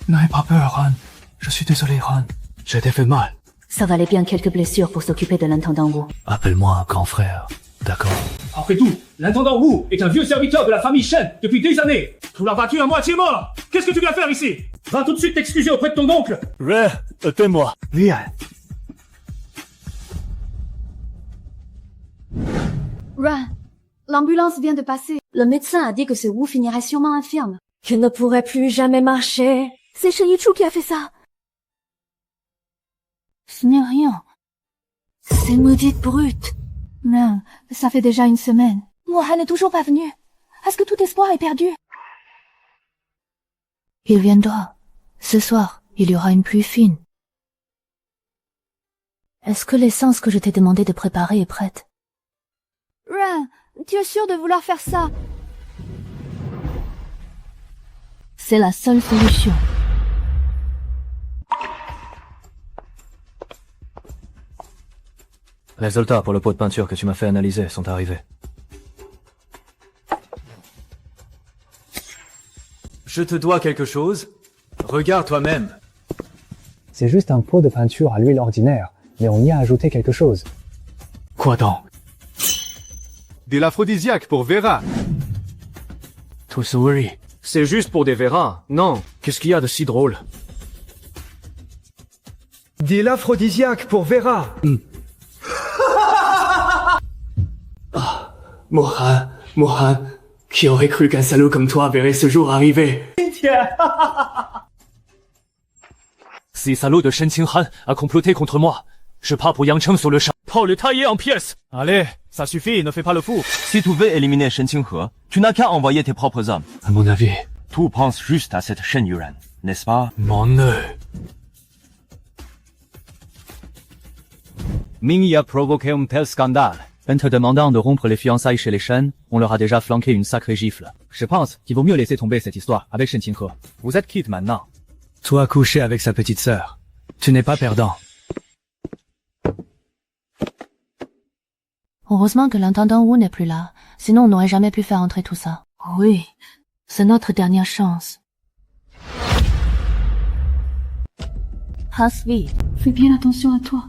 N'aie pas peur, Ran. Je suis désolé, Ran. Je t'ai fait mal. Ça valait bien quelques blessures pour s'occuper de l'intendant Wu. Appelle-moi un grand frère, d'accord? Après tout, l'intendant Wu est un vieux serviteur de la famille Shen depuis des années. Tu l'as battu à moitié mort. Qu'est-ce que tu viens faire ici? Va tout de suite t'excuser auprès de ton oncle. Ren, attends-moi. Viens. Ran, l'ambulance vient de passer. Le médecin a dit que ce Wu finirait sûrement infirme. Je ne pourrai plus jamais marcher. C'est Shen Yuchu qui a fait ça. Ce n'est rien. Ces maudites brutes. Non, ça fait déjà une semaine. Mohan n'est toujours pas venu. Est-ce que tout espoir est perdu? Il viendra. Ce soir, il y aura une pluie fine. Est-ce que l'essence que je t'ai demandé de préparer est prête? Ren, tu es sûr de vouloir faire ça? C'est la seule solution. Les résultats pour le pot de peinture que tu m'as fait analyser sont arrivés. Je te dois quelque chose. Regarde toi-même. C'est juste un pot de peinture à l'huile ordinaire, mais on y a ajouté quelque chose. Quoi donc? De l'aphrodisiaque pour Vera. Tout souris. C'est juste pour des Vera. Non. Qu'est-ce qu'il y a de si drôle? De l'aphrodisiaque pour Vera. Mohan, qui aurait cru qu'un salaud comme toi verrait ce jour arriver? Ces salauds de Shen Qinghan a comploté contre moi. Je pars pour Yangcheng sur le champ, pour le tailler en pièces. Allez, ça suffit, ne fais pas le fou. Si tu veux éliminer Shen Qinghe, tu n'as qu'à envoyer tes propres hommes. À mon avis, tout pense juste à cette Shen Yuran, n'est-ce pas? Mon nœud. Ming a provoqué un tel scandale. En te demandant de rompre les fiançailles chez les Shen, on leur a déjà flanqué une sacrée gifle. Je pense qu'il vaut mieux laisser tomber cette histoire avec Shen Qinghe. Vous êtes quitte maintenant. Toi couché avec sa petite sœur. Tu n'es pas perdant. Heureusement que l'intendant Wu n'est plus là, sinon on n'aurait jamais pu faire entrer tout ça. Oui, c'est notre dernière chance. Hasvi, fais bien attention à toi.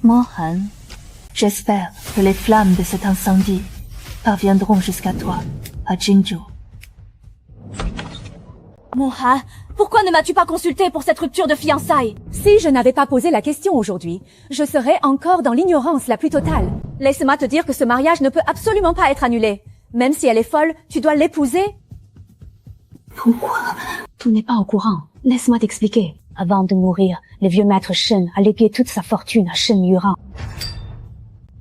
Mohan, j'espère que les flammes de cet incendie parviendront jusqu'à toi, à Jingzhou. Mohan, pourquoi ne m'as-tu pas consulté pour cette rupture de fiançailles? Si je n'avais pas posé la question aujourd'hui, je serais encore dans l'ignorance la plus totale. Laisse-moi te dire que ce mariage ne peut absolument pas être annulé. Même si elle est folle, tu dois l'épouser. Pourquoi? Tu n'es pas au courant. Laisse-moi t'expliquer. Avant de mourir, le vieux maître Shen a légué toute sa fortune à Shen Yuran.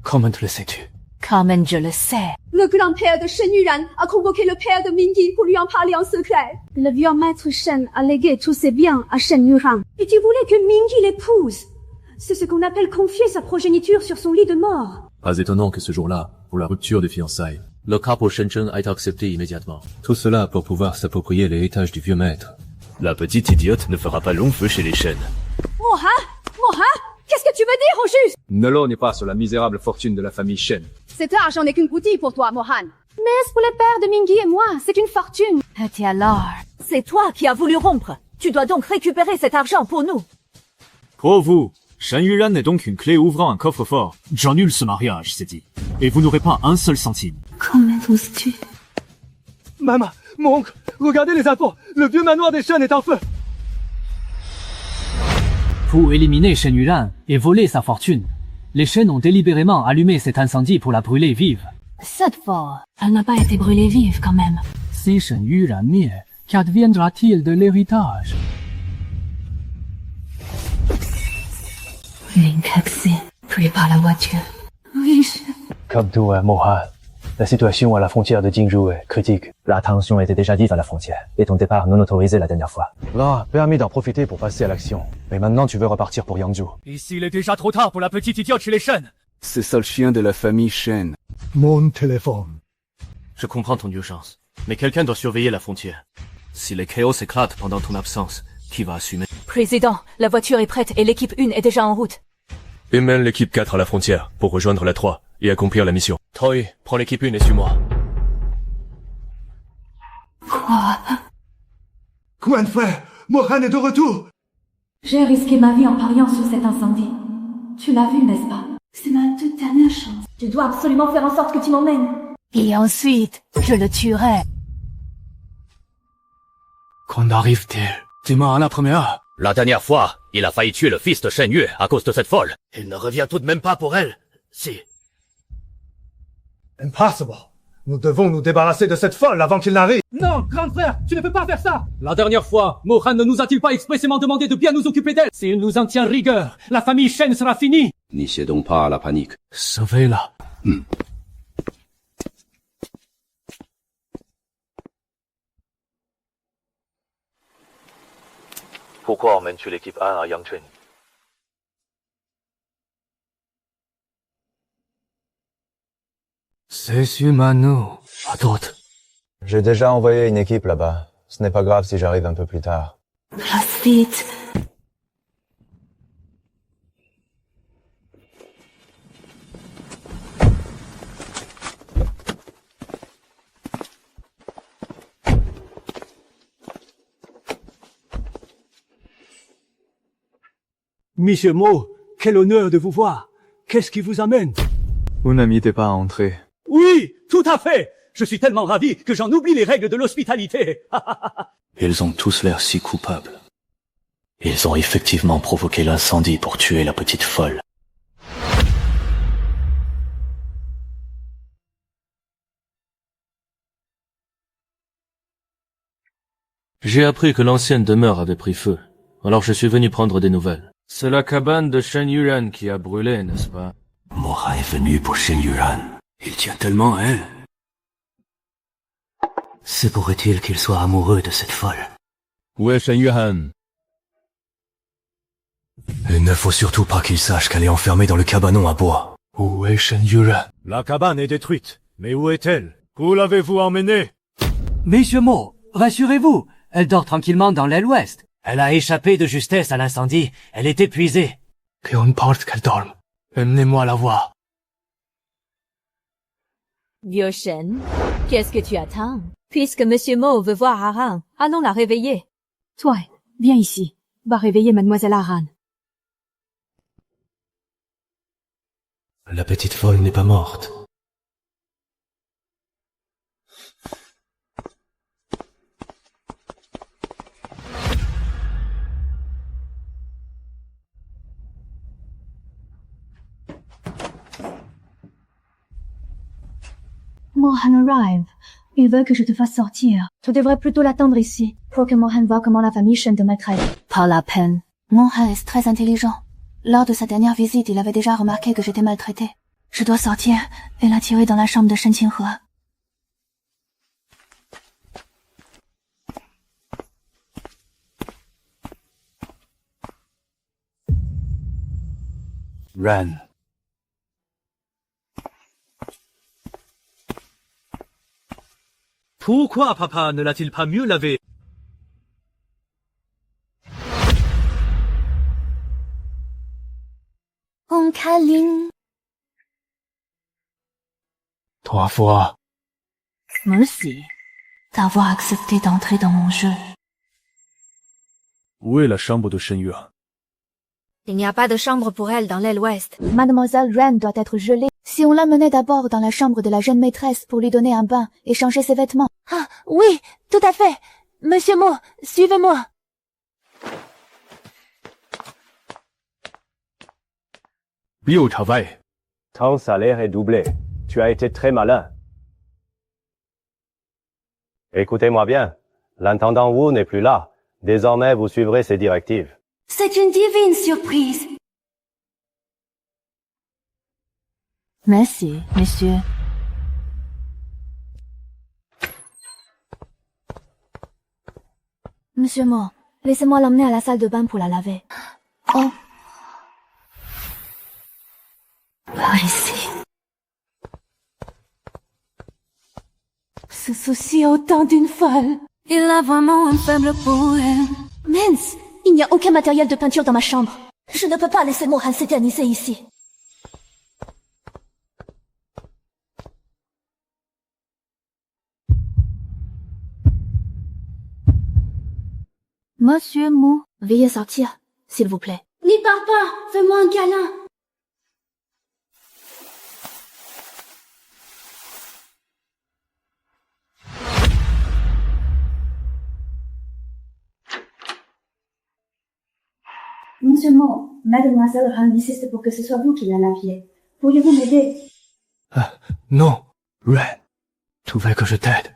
Comment le sais-tu? Comme je le sais. Le grand-père de Shen Yuran a convoqué le père de Mingyi pour lui en parler en secret. Le vieux maître Shen a légué tous ses biens à Shen Yuran. Et tu voulais que Mingyi l'épouse. C'est ce qu'on appelle confier sa progéniture sur son lit de mort. Pas étonnant que ce jour-là, pour la rupture des fiançailles, le cas pour Shenzhen a été accepté immédiatement. Tout cela pour pouvoir s'approprier l'héritage du vieux maître. La petite idiote ne fera pas long feu chez les Shen. Mohan, qu'est-ce que tu veux dire au juste? Ne lorgne pas sur la misérable fortune de la famille Shen. Cet argent n'est qu'une broutille pour toi, Mohan. Mais est-ce pour les pères de Mingyi et moi? C'est une fortune. Et alors? C'est toi qui as voulu rompre. Tu dois donc récupérer cet argent pour nous. Pour vous, Shen Yuran est donc une clé ouvrant un coffre-fort. J'annule ce mariage, c'est dit. Et vous n'aurez pas un seul centime. Comment oses-tu? Maman, mon oncle, regardez les infos. Le vieux manoir des Shen est en feu. Pour éliminer Shen Yuran et voler sa fortune, les Shen ont délibérément allumé cet incendie pour la brûler vive. Cette fois, elle n'a pas été brûlée vive quand même. Si Shen Yuran meurt, qu'adviendra-t-il de l'héritage? Linkaxi, prépare la voiture. Oui, Comme tout, Mohan, la situation à la frontière de Jingzhou est critique. La tension était déjà vive à la frontière, et ton départ non autorisé la dernière fois. Là, permis d'en profiter pour passer à l'action. Mais maintenant, tu veux repartir pour Yangzhou. Ici, il est déjà trop tard pour la petite idiote chez les Shen. C'est ça le chien de la famille Shen. Mon téléphone. Je comprends ton urgence, mais quelqu'un doit surveiller la frontière. Si les chaos s'éclatent pendant ton absence, qui va assumer? Président, la voiture est prête et l'équipe 1 est déjà en route. Emmène l'équipe 4 à la frontière pour rejoindre la 3 et accomplir la mission. Troy, prends l'équipe 1 et suis-moi. Quoi? Quan frère, Mohan est de retour. J'ai risqué ma vie en pariant sur cet incendie. Tu l'as vu, n'est-ce pas? C'est ma toute dernière chance. Tu dois absolument faire en sorte que tu m'emmènes. Et ensuite, je le tuerai. Quand arrive-t-il? Dis-moi à la première. La dernière fois, il a failli tuer le fils de Shen Yue à cause de cette folle. Il ne revient tout de même pas pour elle. Si. Impossible. Nous devons nous débarrasser de cette folle avant qu'il n'arrive. Non, grand frère, tu ne peux pas faire ça. La dernière fois, Mohan ne nous a-t-il pas expressément demandé de bien nous occuper d'elle? S'il nous en tient rigueur, la famille Shen sera finie. N'y cédons pas à la panique. Sauvez-la. Pourquoi emmènes-tu l'équipe 1 à Yangcheng? C'est humano. À droite. J'ai déjà envoyé une équipe là-bas. Ce n'est pas grave si j'arrive un peu plus tard. Vite. Monsieur Mo, quel honneur de vous voir. Qu'est-ce qui vous amène? Vous n'invitez pas à entrer. Oui, tout à fait. Je suis tellement ravi que j'en oublie les règles de l'hospitalité. Ils ont tous l'air si coupables. Ils ont effectivement provoqué l'incendie pour tuer la petite folle. J'ai appris que l'ancienne demeure avait pris feu. Alors je suis venu prendre des nouvelles. C'est la cabane de Shen Yuran qui a brûlé, n'est-ce pas? Mohan est venu pour Shen Yuran. Il tient tellement à elle. Se pourrait-il qu'il soit amoureux de cette folle? Où est Shen Yuran? Il ne faut surtout pas qu'il sache qu'elle est enfermée dans le cabanon à bois. Où est Shen Yuran? La cabane est détruite. Mais où est-elle? Où l'avez-vous emmenée? Monsieur Mo, rassurez-vous, elle dort tranquillement dans l'aile ouest. Elle a échappé de justesse à l'incendie. Elle est épuisée. Peu importe qu'elle dorme. Emmenez-moi la voir. Vieux Shen, qu'est-ce que tu attends? Puisque Monsieur Mo veut voir Aran, allons la réveiller. Toi, viens ici. Va réveiller Mademoiselle Aran. La petite folle n'est pas morte. Mohan arrive. Il veut que je te fasse sortir. Tu devrais plutôt l'attendre ici, pour que Mohan voie comment la famille Shen te maltraite. Pas la peine. Mohan est très intelligent. Lors de sa dernière visite, il avait déjà remarqué que j'étais maltraitée. Je dois sortir et l'attirer dans la chambre de Shen Qinghe. Ran. Pourquoi papa ne l'a-t-il pas mieux lavé? On câline. 3 fois. Merci d'avoir accepté d'entrer dans mon jeu. Où est la chambre de Shen Yuran? Il n'y a pas de chambre pour elle dans l'aile ouest. Mademoiselle Ren doit être gelée. Si on l'amenait d'abord dans la chambre de la jeune maîtresse pour lui donner un bain et changer ses vêtements. Ah, oui, tout à fait. Monsieur Mo, suivez-moi. Liu Chawei. Ton salaire est doublé. Tu as été très malin. Écoutez-moi bien. L'intendant Wu n'est plus là. Désormais, vous suivrez ses directives. C'est une divine surprise. Merci, monsieur. Monsieur Mo, laissez-moi l'emmener à la salle de bain pour la laver. Oh. Par ici. Se soucie autant d'une folle. Il a vraiment un faible pour elle. Mince, il n'y a aucun matériel de peinture dans ma chambre. Je ne peux pas laisser Mohan s'éterniser ici. Monsieur Mo, veuillez sortir, s'il vous plaît. N'y pars pas, fais-moi un câlin. Monsieur Mo, Mademoiselle Ren insiste pour que ce soit vous qui la laviez. Pourriez-vous m'aider? Non, Ren. Tu veux que je t'aide?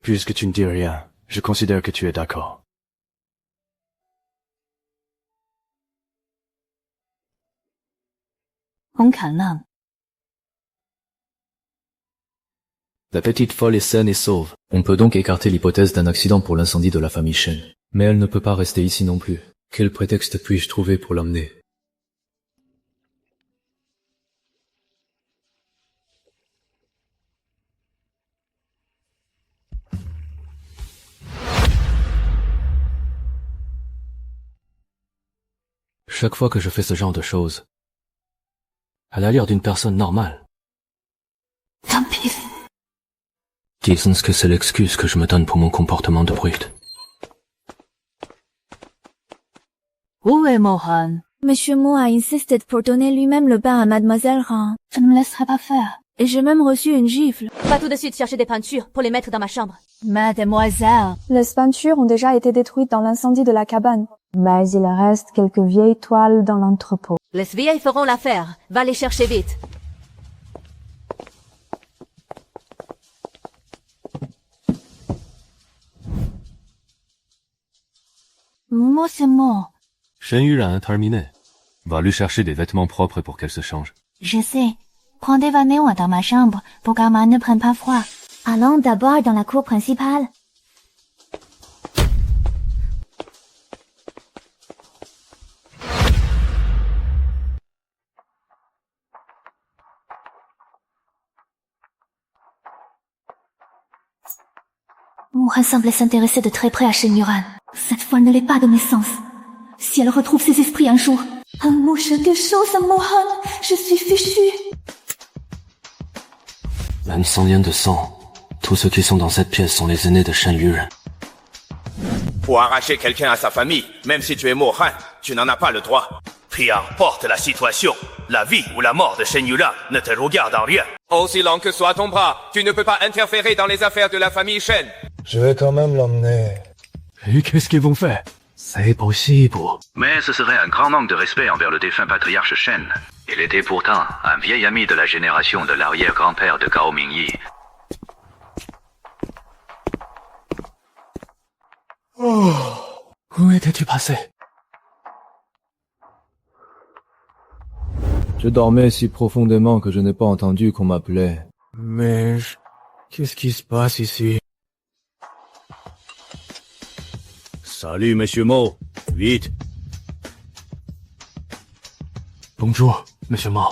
Puisque tu ne dis rien, je considère que tu es d'accord. On câlin. La petite folle est saine et sauve. On peut donc écarter l'hypothèse d'un accident pour l'incendie de la famille Shen. Mais elle ne peut pas rester ici non plus. Quel prétexte puis-je trouver pour l'emmener? Chaque fois que je fais ce genre de choses, elle a l'air d'une personne normale. Tant pis. Disons que c'est l'excuse que je me donne pour mon comportement de brute. Où est Mohan? Monsieur Mo a insisté pour donner lui-même le bain à Mademoiselle Ran. Je ne me laisserai pas faire. Et j'ai même reçu une gifle. Va tout de suite chercher des peintures pour les mettre dans ma chambre. Mademoiselle. Les peintures ont déjà été détruites dans l'incendie de la cabane. Mais il reste quelques vieilles toiles dans l'entrepôt. Les vieilles feront l'affaire. Va les chercher vite. Moi, c'est moi. Shen Yuran a terminé. Va lui chercher des vêtements propres pour qu'elle se change. Je sais. Prends des vêtements dans ma chambre pour qu'Armand ne prenne pas froid. Allons d'abord dans la cour principale. Mohan semblait s'intéresser de très près à Shen Yuran. Cette fois ne l'est pas de mes sens. Si elle retrouve ses esprits un jour. Un mot, quelque chose, Mohan. Je suis fichue. Même sans lien de sang, tous ceux qui sont dans cette pièce sont les aînés de Shen Yuran. Pour arracher quelqu'un à sa famille, même si tu es Mohan, tu n'en as pas le droit. Peu importe la situation, la vie ou la mort de Shen Yuran ne te regarde en rien. Aussi long que soit ton bras, tu ne peux pas interférer dans les affaires de la famille Shen. Je vais quand même l'emmener. Et qu'est-ce qu'ils vont faire? C'est possible. Mais ce serait un grand manque de respect envers le défunt patriarche Shen. Il était pourtant un vieil ami de la génération de l'arrière-grand-père de Gao Mingyi. Oh, où étais-tu passé? Je dormais si profondément que je n'ai pas entendu qu'on m'appelait. Mais qu'est-ce qui se passe ici? Salut, Monsieur Mo. Vite. Bonjour, Monsieur Mo.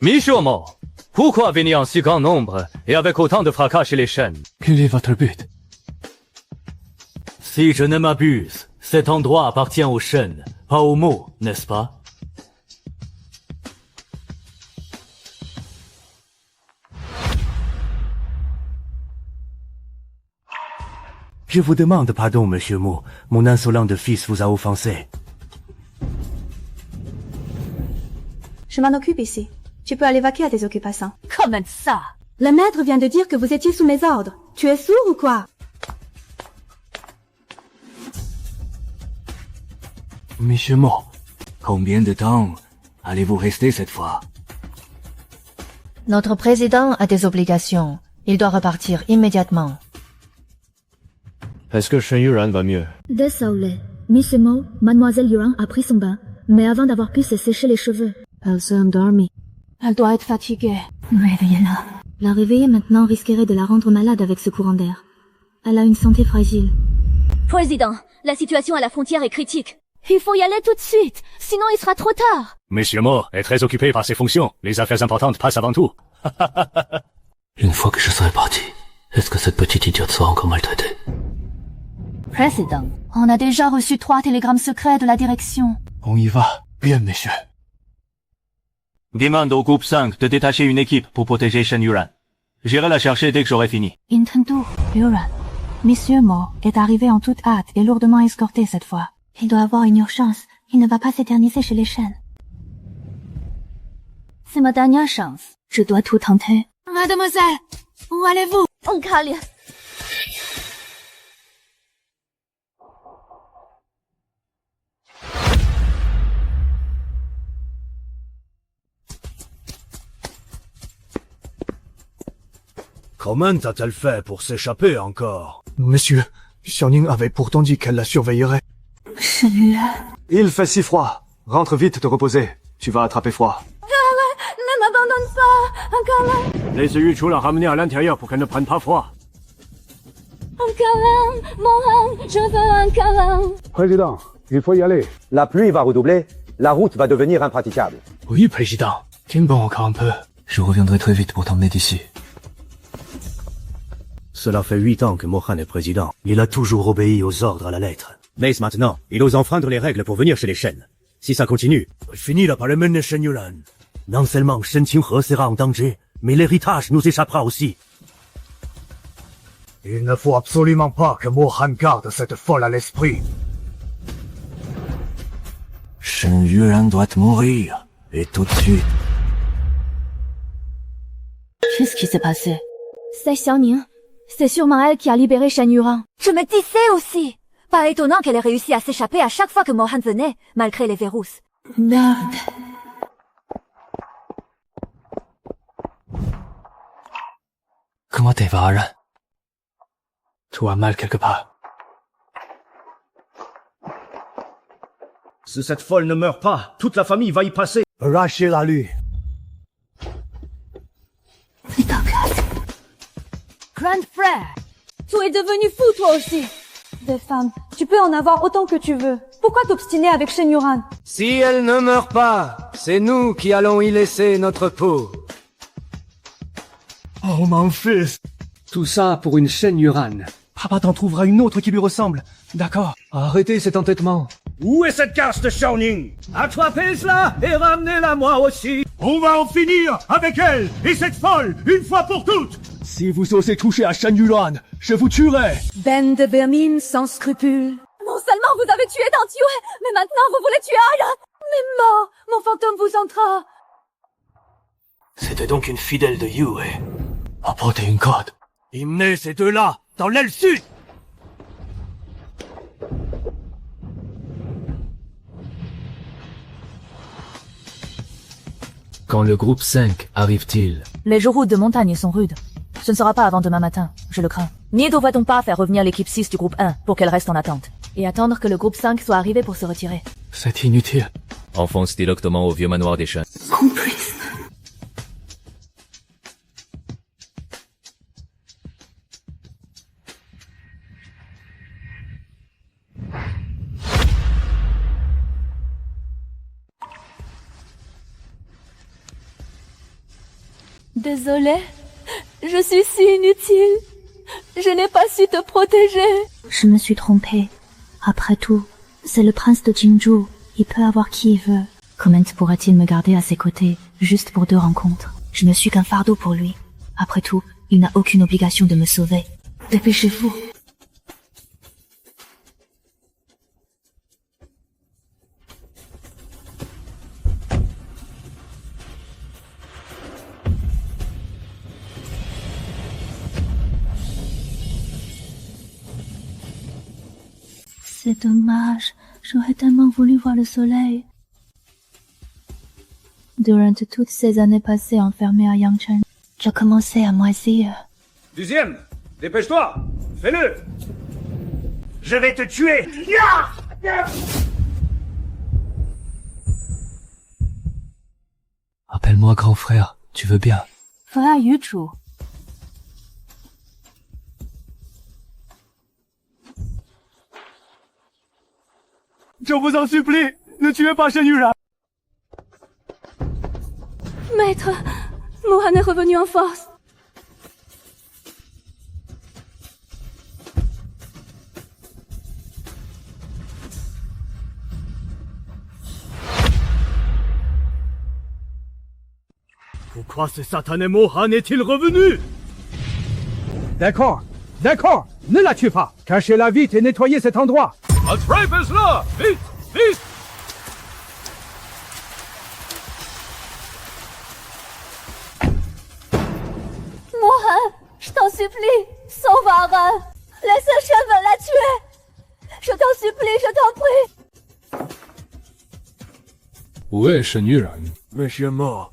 Monsieur Mo, pourquoi venir en si grand nombre et avec autant de fracas chez les Shen? Quel est votre but? Si je ne m'abuse, cet endroit appartient aux Shen, pas aux Mo, n'est-ce pas? Je vous demande pardon, Monsieur Mo. Mon insolent de fils vous a offensé. Je m'en occupe ici. Tu peux aller vaquer à tes occupations. Comment ça? Le maître vient de dire que vous étiez sous mes ordres. Tu es sourd ou quoi? Monsieur Mo, combien de temps allez-vous rester cette fois? Notre président a des obligations. Il doit repartir immédiatement. Est-ce que Shen Yuran va mieux? Désolé. Monsieur Mo, Mademoiselle Yuran a pris son bain, mais avant d'avoir pu se sécher les cheveux. Elle s'est endormie. Elle doit être fatiguée. Réveillez-la. La réveiller maintenant risquerait de la rendre malade avec ce courant d'air. Elle a une santé fragile. Président, la situation à la frontière est critique. Il faut y aller tout de suite, sinon il sera trop tard. Monsieur Mo est très occupé par ses fonctions. Les affaires importantes passent avant tout. Une fois que je serai parti, est-ce que cette petite idiote sera encore maltraitée? Président, on a déjà reçu 3 télégrammes secrets de la direction. On y va. Bien, monsieur. Demande au groupe 5 de détacher une équipe pour protéger Shen Yuran. J'irai la chercher dès que j'aurai fini. Intendu, Yuran. Monsieur Mo est arrivé en toute hâte et lourdement escorté cette fois. Il doit avoir une urgence. Il ne va pas s'éterniser chez les Shen. C'est ma dernière chance. Je dois tout tenter. Mademoiselle, où allez-vous? On cale. Comment a-t-elle fait pour s'échapper encore? Monsieur, Xiaoning avait pourtant dit qu'elle la surveillerait. Il fait si froid. Rentre vite te reposer. Tu vas attraper froid. Ne m'abandonne pas, un câlin. Les Yuchu la ramener à l'intérieur pour qu'elle ne prenne pas froid. Un câlin, Mohan, je veux un câlin. Président, il faut y aller. La pluie va redoubler. La route va devenir impraticable. Oui, Président. Tiens bon encore un peu. Je reviendrai très vite pour t'emmener d'ici. Cela fait 8 ans que Mohan est président. Il a toujours obéi aux ordres à la lettre. Mais maintenant, il ose enfreindre les règles pour venir chez les Shen. Si ça continue, il finira par mener Shen Yuran. Non seulement Shen Qinghe sera en danger, mais l'héritage nous échappera aussi. Il ne faut absolument pas que Mohan garde cette folle à l'esprit. Shen Yuran doit mourir, et tout de suite. Qu'est-ce qui s'est passé? C'est Xiaoning. C'est sûrement elle qui a libéré Shen Yuran. Je me disais aussi. Pas étonnant qu'elle ait réussi à s'échapper à chaque fois que Mohan venait, malgré les verrous. Merde. Comment t'es, Varan? Tout va mal quelque part. Si cette folle ne meurt pas, toute la famille va y passer. Arrachez-la lui. Grand frère, tu es devenu fou toi aussi. Des femmes, tu peux en avoir autant que tu veux. Pourquoi t'obstiner avec Shen Yuran? Si elle ne meurt pas, c'est nous qui allons y laisser notre peau. Oh mon fils. Tout ça pour une Shen Yuran. Papa t'en trouvera une autre qui lui ressemble. D'accord. Arrêtez cet entêtement. Où est cette caste de Xiaoning? Attrapez-la et ramenez-la moi aussi. On va en finir avec elle et cette folle, une fois pour toutes. Si vous osez toucher à Shen Yuran, je vous tuerai. Ben de vermine sans scrupules. Non seulement vous avez tué Dante Yue, mais maintenant vous voulez tuer Aya. Mais mort, mon fantôme vous entra. C'était donc une fidèle de Yue. Apportez une corde. Emmenez ces deux-là dans l'aile sud. Quand le groupe 5 arrive-t-il? Les jours de montagne sont rudes. Ce ne sera pas avant demain matin, je le crains. N'y devrait-on pas faire revenir l'équipe 6 du groupe 1 pour qu'elle reste en attente? Et attendre que le groupe 5 soit arrivé pour se retirer. C'est inutile. Enfonce directement au vieux manoir des chênes. Complice. Désolée, je suis si inutile. Je n'ai pas su te protéger. Je me suis trompée. Après tout, c'est le prince de Jinzhou. Il peut avoir qui il veut. Comment pourra-t-il me garder à ses côtés, juste pour 2 rencontres? Je ne suis qu'un fardeau pour lui. Après tout, il n'a aucune obligation de me sauver. Dépêchez-vous. C'est dommage, j'aurais tellement voulu voir le soleil. Durant toutes ces années passées enfermées à Yangchen, je commençais à moisir. Deuxième, dépêche-toi, fais-le. Je vais te tuer. Appelle-moi grand frère, tu veux bien? Frère Yuchu. Je vous en supplie, ne tuez pas Shen Yuran. Maître, Mohan est revenu en force. Pourquoi ce satané Mohan est-il revenu? D'accord, ne la tuez pas. Cachez-la vite et nettoyez cet endroit. Attrapez-la! Vite! Vite! Mohan, je t'en supplie, sauve Ara. Les Sechens veulent la tuer. Je t'en supplie, je t'en prie. Où est Shen Yuran? Monsieur Mo,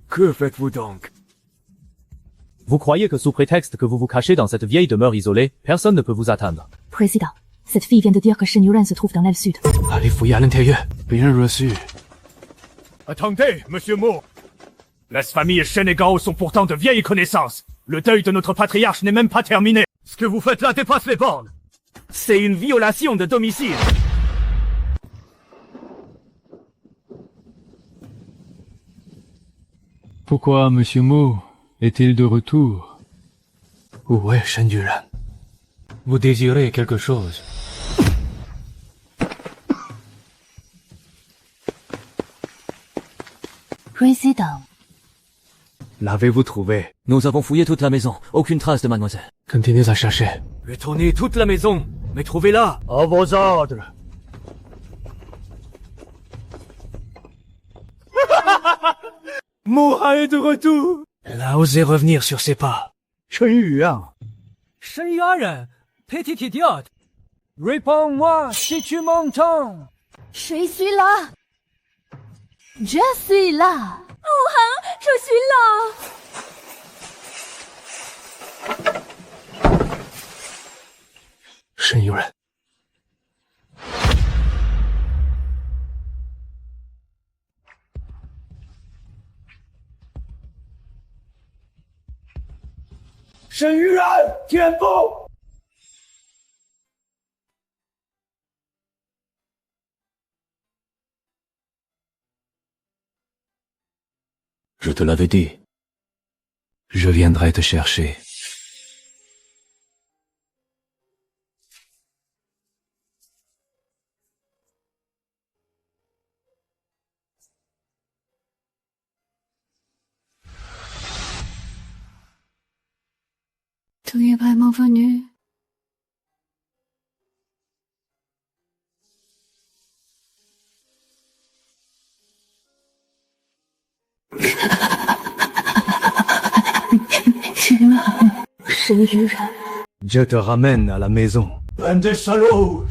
que faites-vous donc? Vous croyez que sous prétexte que vous vous cachez dans cette vieille demeure isolée, personne ne peut vous atteindre? Président, cette fille vient de dire que Shen Yuran se trouve dans l'aile sud. Allez fouiller à l'intérieur. Bien reçu. Attendez, monsieur Mo. La famille Shen et Gao sont pourtant de vieilles connaissances. Le deuil de notre patriarche n'est même pas terminé. Ce que vous faites là dépasse les bornes. C'est une violation de domicile. Pourquoi Monsieur Mo est-il de retour? Où est Shen Yuran? Vous désirez quelque chose? Président. L'avez-vous trouvé? Nous avons fouillé toute la maison. Aucune trace de mademoiselle. Continuez à chercher. Retournez toute la maison, mais trouvez-la. À vos ordres. Mohan est de retour. Elle a osé revenir sur ses pas. Shen Yuran. Shen Yuran, petit idiote. Réponds-moi si tu m'entends. Je suis là. Je suis là. Mohan, je suis là. Shen Yuran. Shen Yuran, tiens bon! Je te l'avais dit. Je viendrai te chercher. Tu es vraiment venu? Shen Yuran. Je te ramène à la maison. Bande de salauds!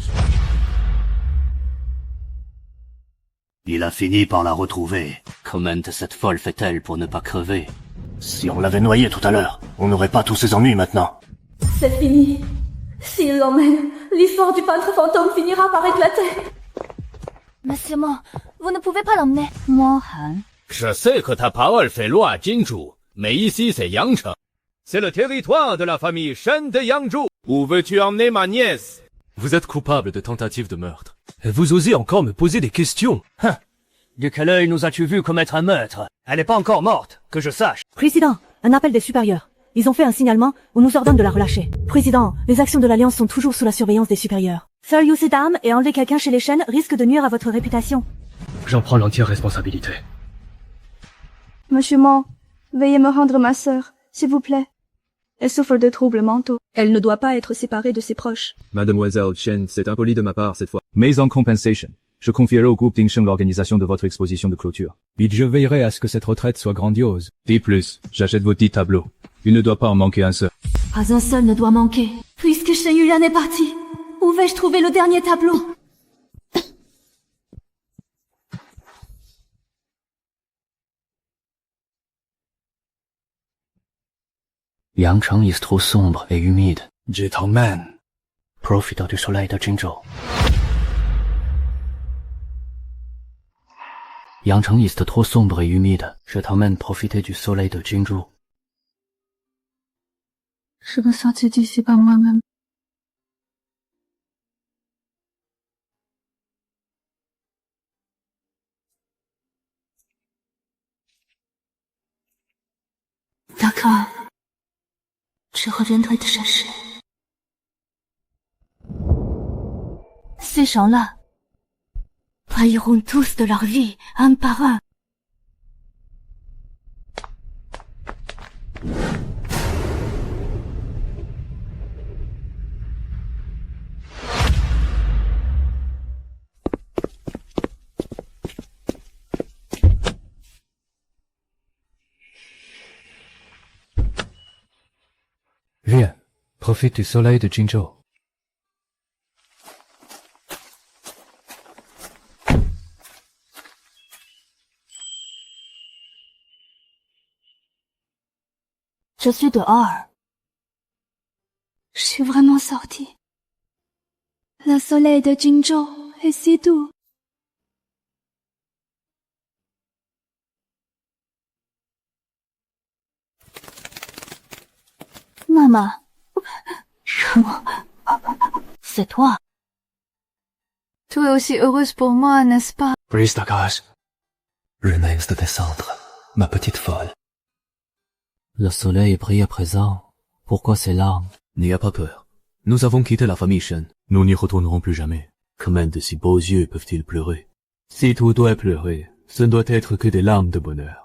Il a fini par la retrouver. Comment cette folle fait-elle pour ne pas crever? Si on l'avait noyée tout à l'heure, on n'aurait pas tous ces ennuis maintenant. C'est fini. S'il l'emmène, l'histoire du peintre fantôme finira par éclater. Monsieur Mo, vous ne pouvez pas l'emmener. Mohan. Je sais que ta parole fait loi à Jinzhou, mais ici c'est Yangcheng. C'est le territoire de la famille Shen de Yangzhou. Où veux-tu emmener ma nièce? Vous êtes coupable de tentative de meurtre. Et vous osez encore me poser des questions? De quel œil nous as-tu vu commettre un meurtre? Elle n'est pas encore morte, que je sache. Président, un appel des supérieurs. Ils ont fait un signalement où nous ordonnent de la relâcher. Président, les actions de l'Alliance sont toujours sous la surveillance des supérieurs. Faire use ces armes et enlever quelqu'un chez les Shen risque de nuire à votre réputation. J'en prends l'entière responsabilité. Monsieur Mo, veuillez me rendre ma sœur, s'il vous plaît. Elle souffre de troubles mentaux. Elle ne doit pas être séparée de ses proches. Mademoiselle Chen, c'est impoli de ma part cette fois. Mais en compensation, je confierai au groupe Dingsheng l'organisation de votre exposition de clôture. Vite, je veillerai à ce que cette retraite soit grandiose. Et plus, j'achète vos 10 tableaux. Il ne doit pas en manquer un seul. Pas un seul ne doit manquer. Puisque Shen Yuran est parti, où vais-je trouver le dernier tableau? Yangcheng est trop sombre et humide. Gentleman. Profitant du soleil de Jinzhou. Yangcheng est trop sombre et humide. Je t'emmène profiter du soleil de Jinzhou. Je me sentais d'ici par moi-même. D'accord. Je reviendrai te chercher. Ces gens-là trahiront tous de leur vie, un par un. Viens, profite du soleil de Jinzhou. Je suis dehors. Je suis vraiment sortie. Le soleil de Jinzhou est si doux. Maman. C'est toi. Tu es aussi heureuse pour moi, n'est-ce pas? Brise ta cage. Renaisse de descendre, ma petite folle. Le soleil brille à présent. Pourquoi ces larmes? N'ayez pas peur. Nous avons quitté la famille Shen. Nous n'y retournerons plus jamais. Comment de si beaux yeux peuvent-ils pleurer? Si tout doit pleurer, ce ne doit être que des larmes de bonheur.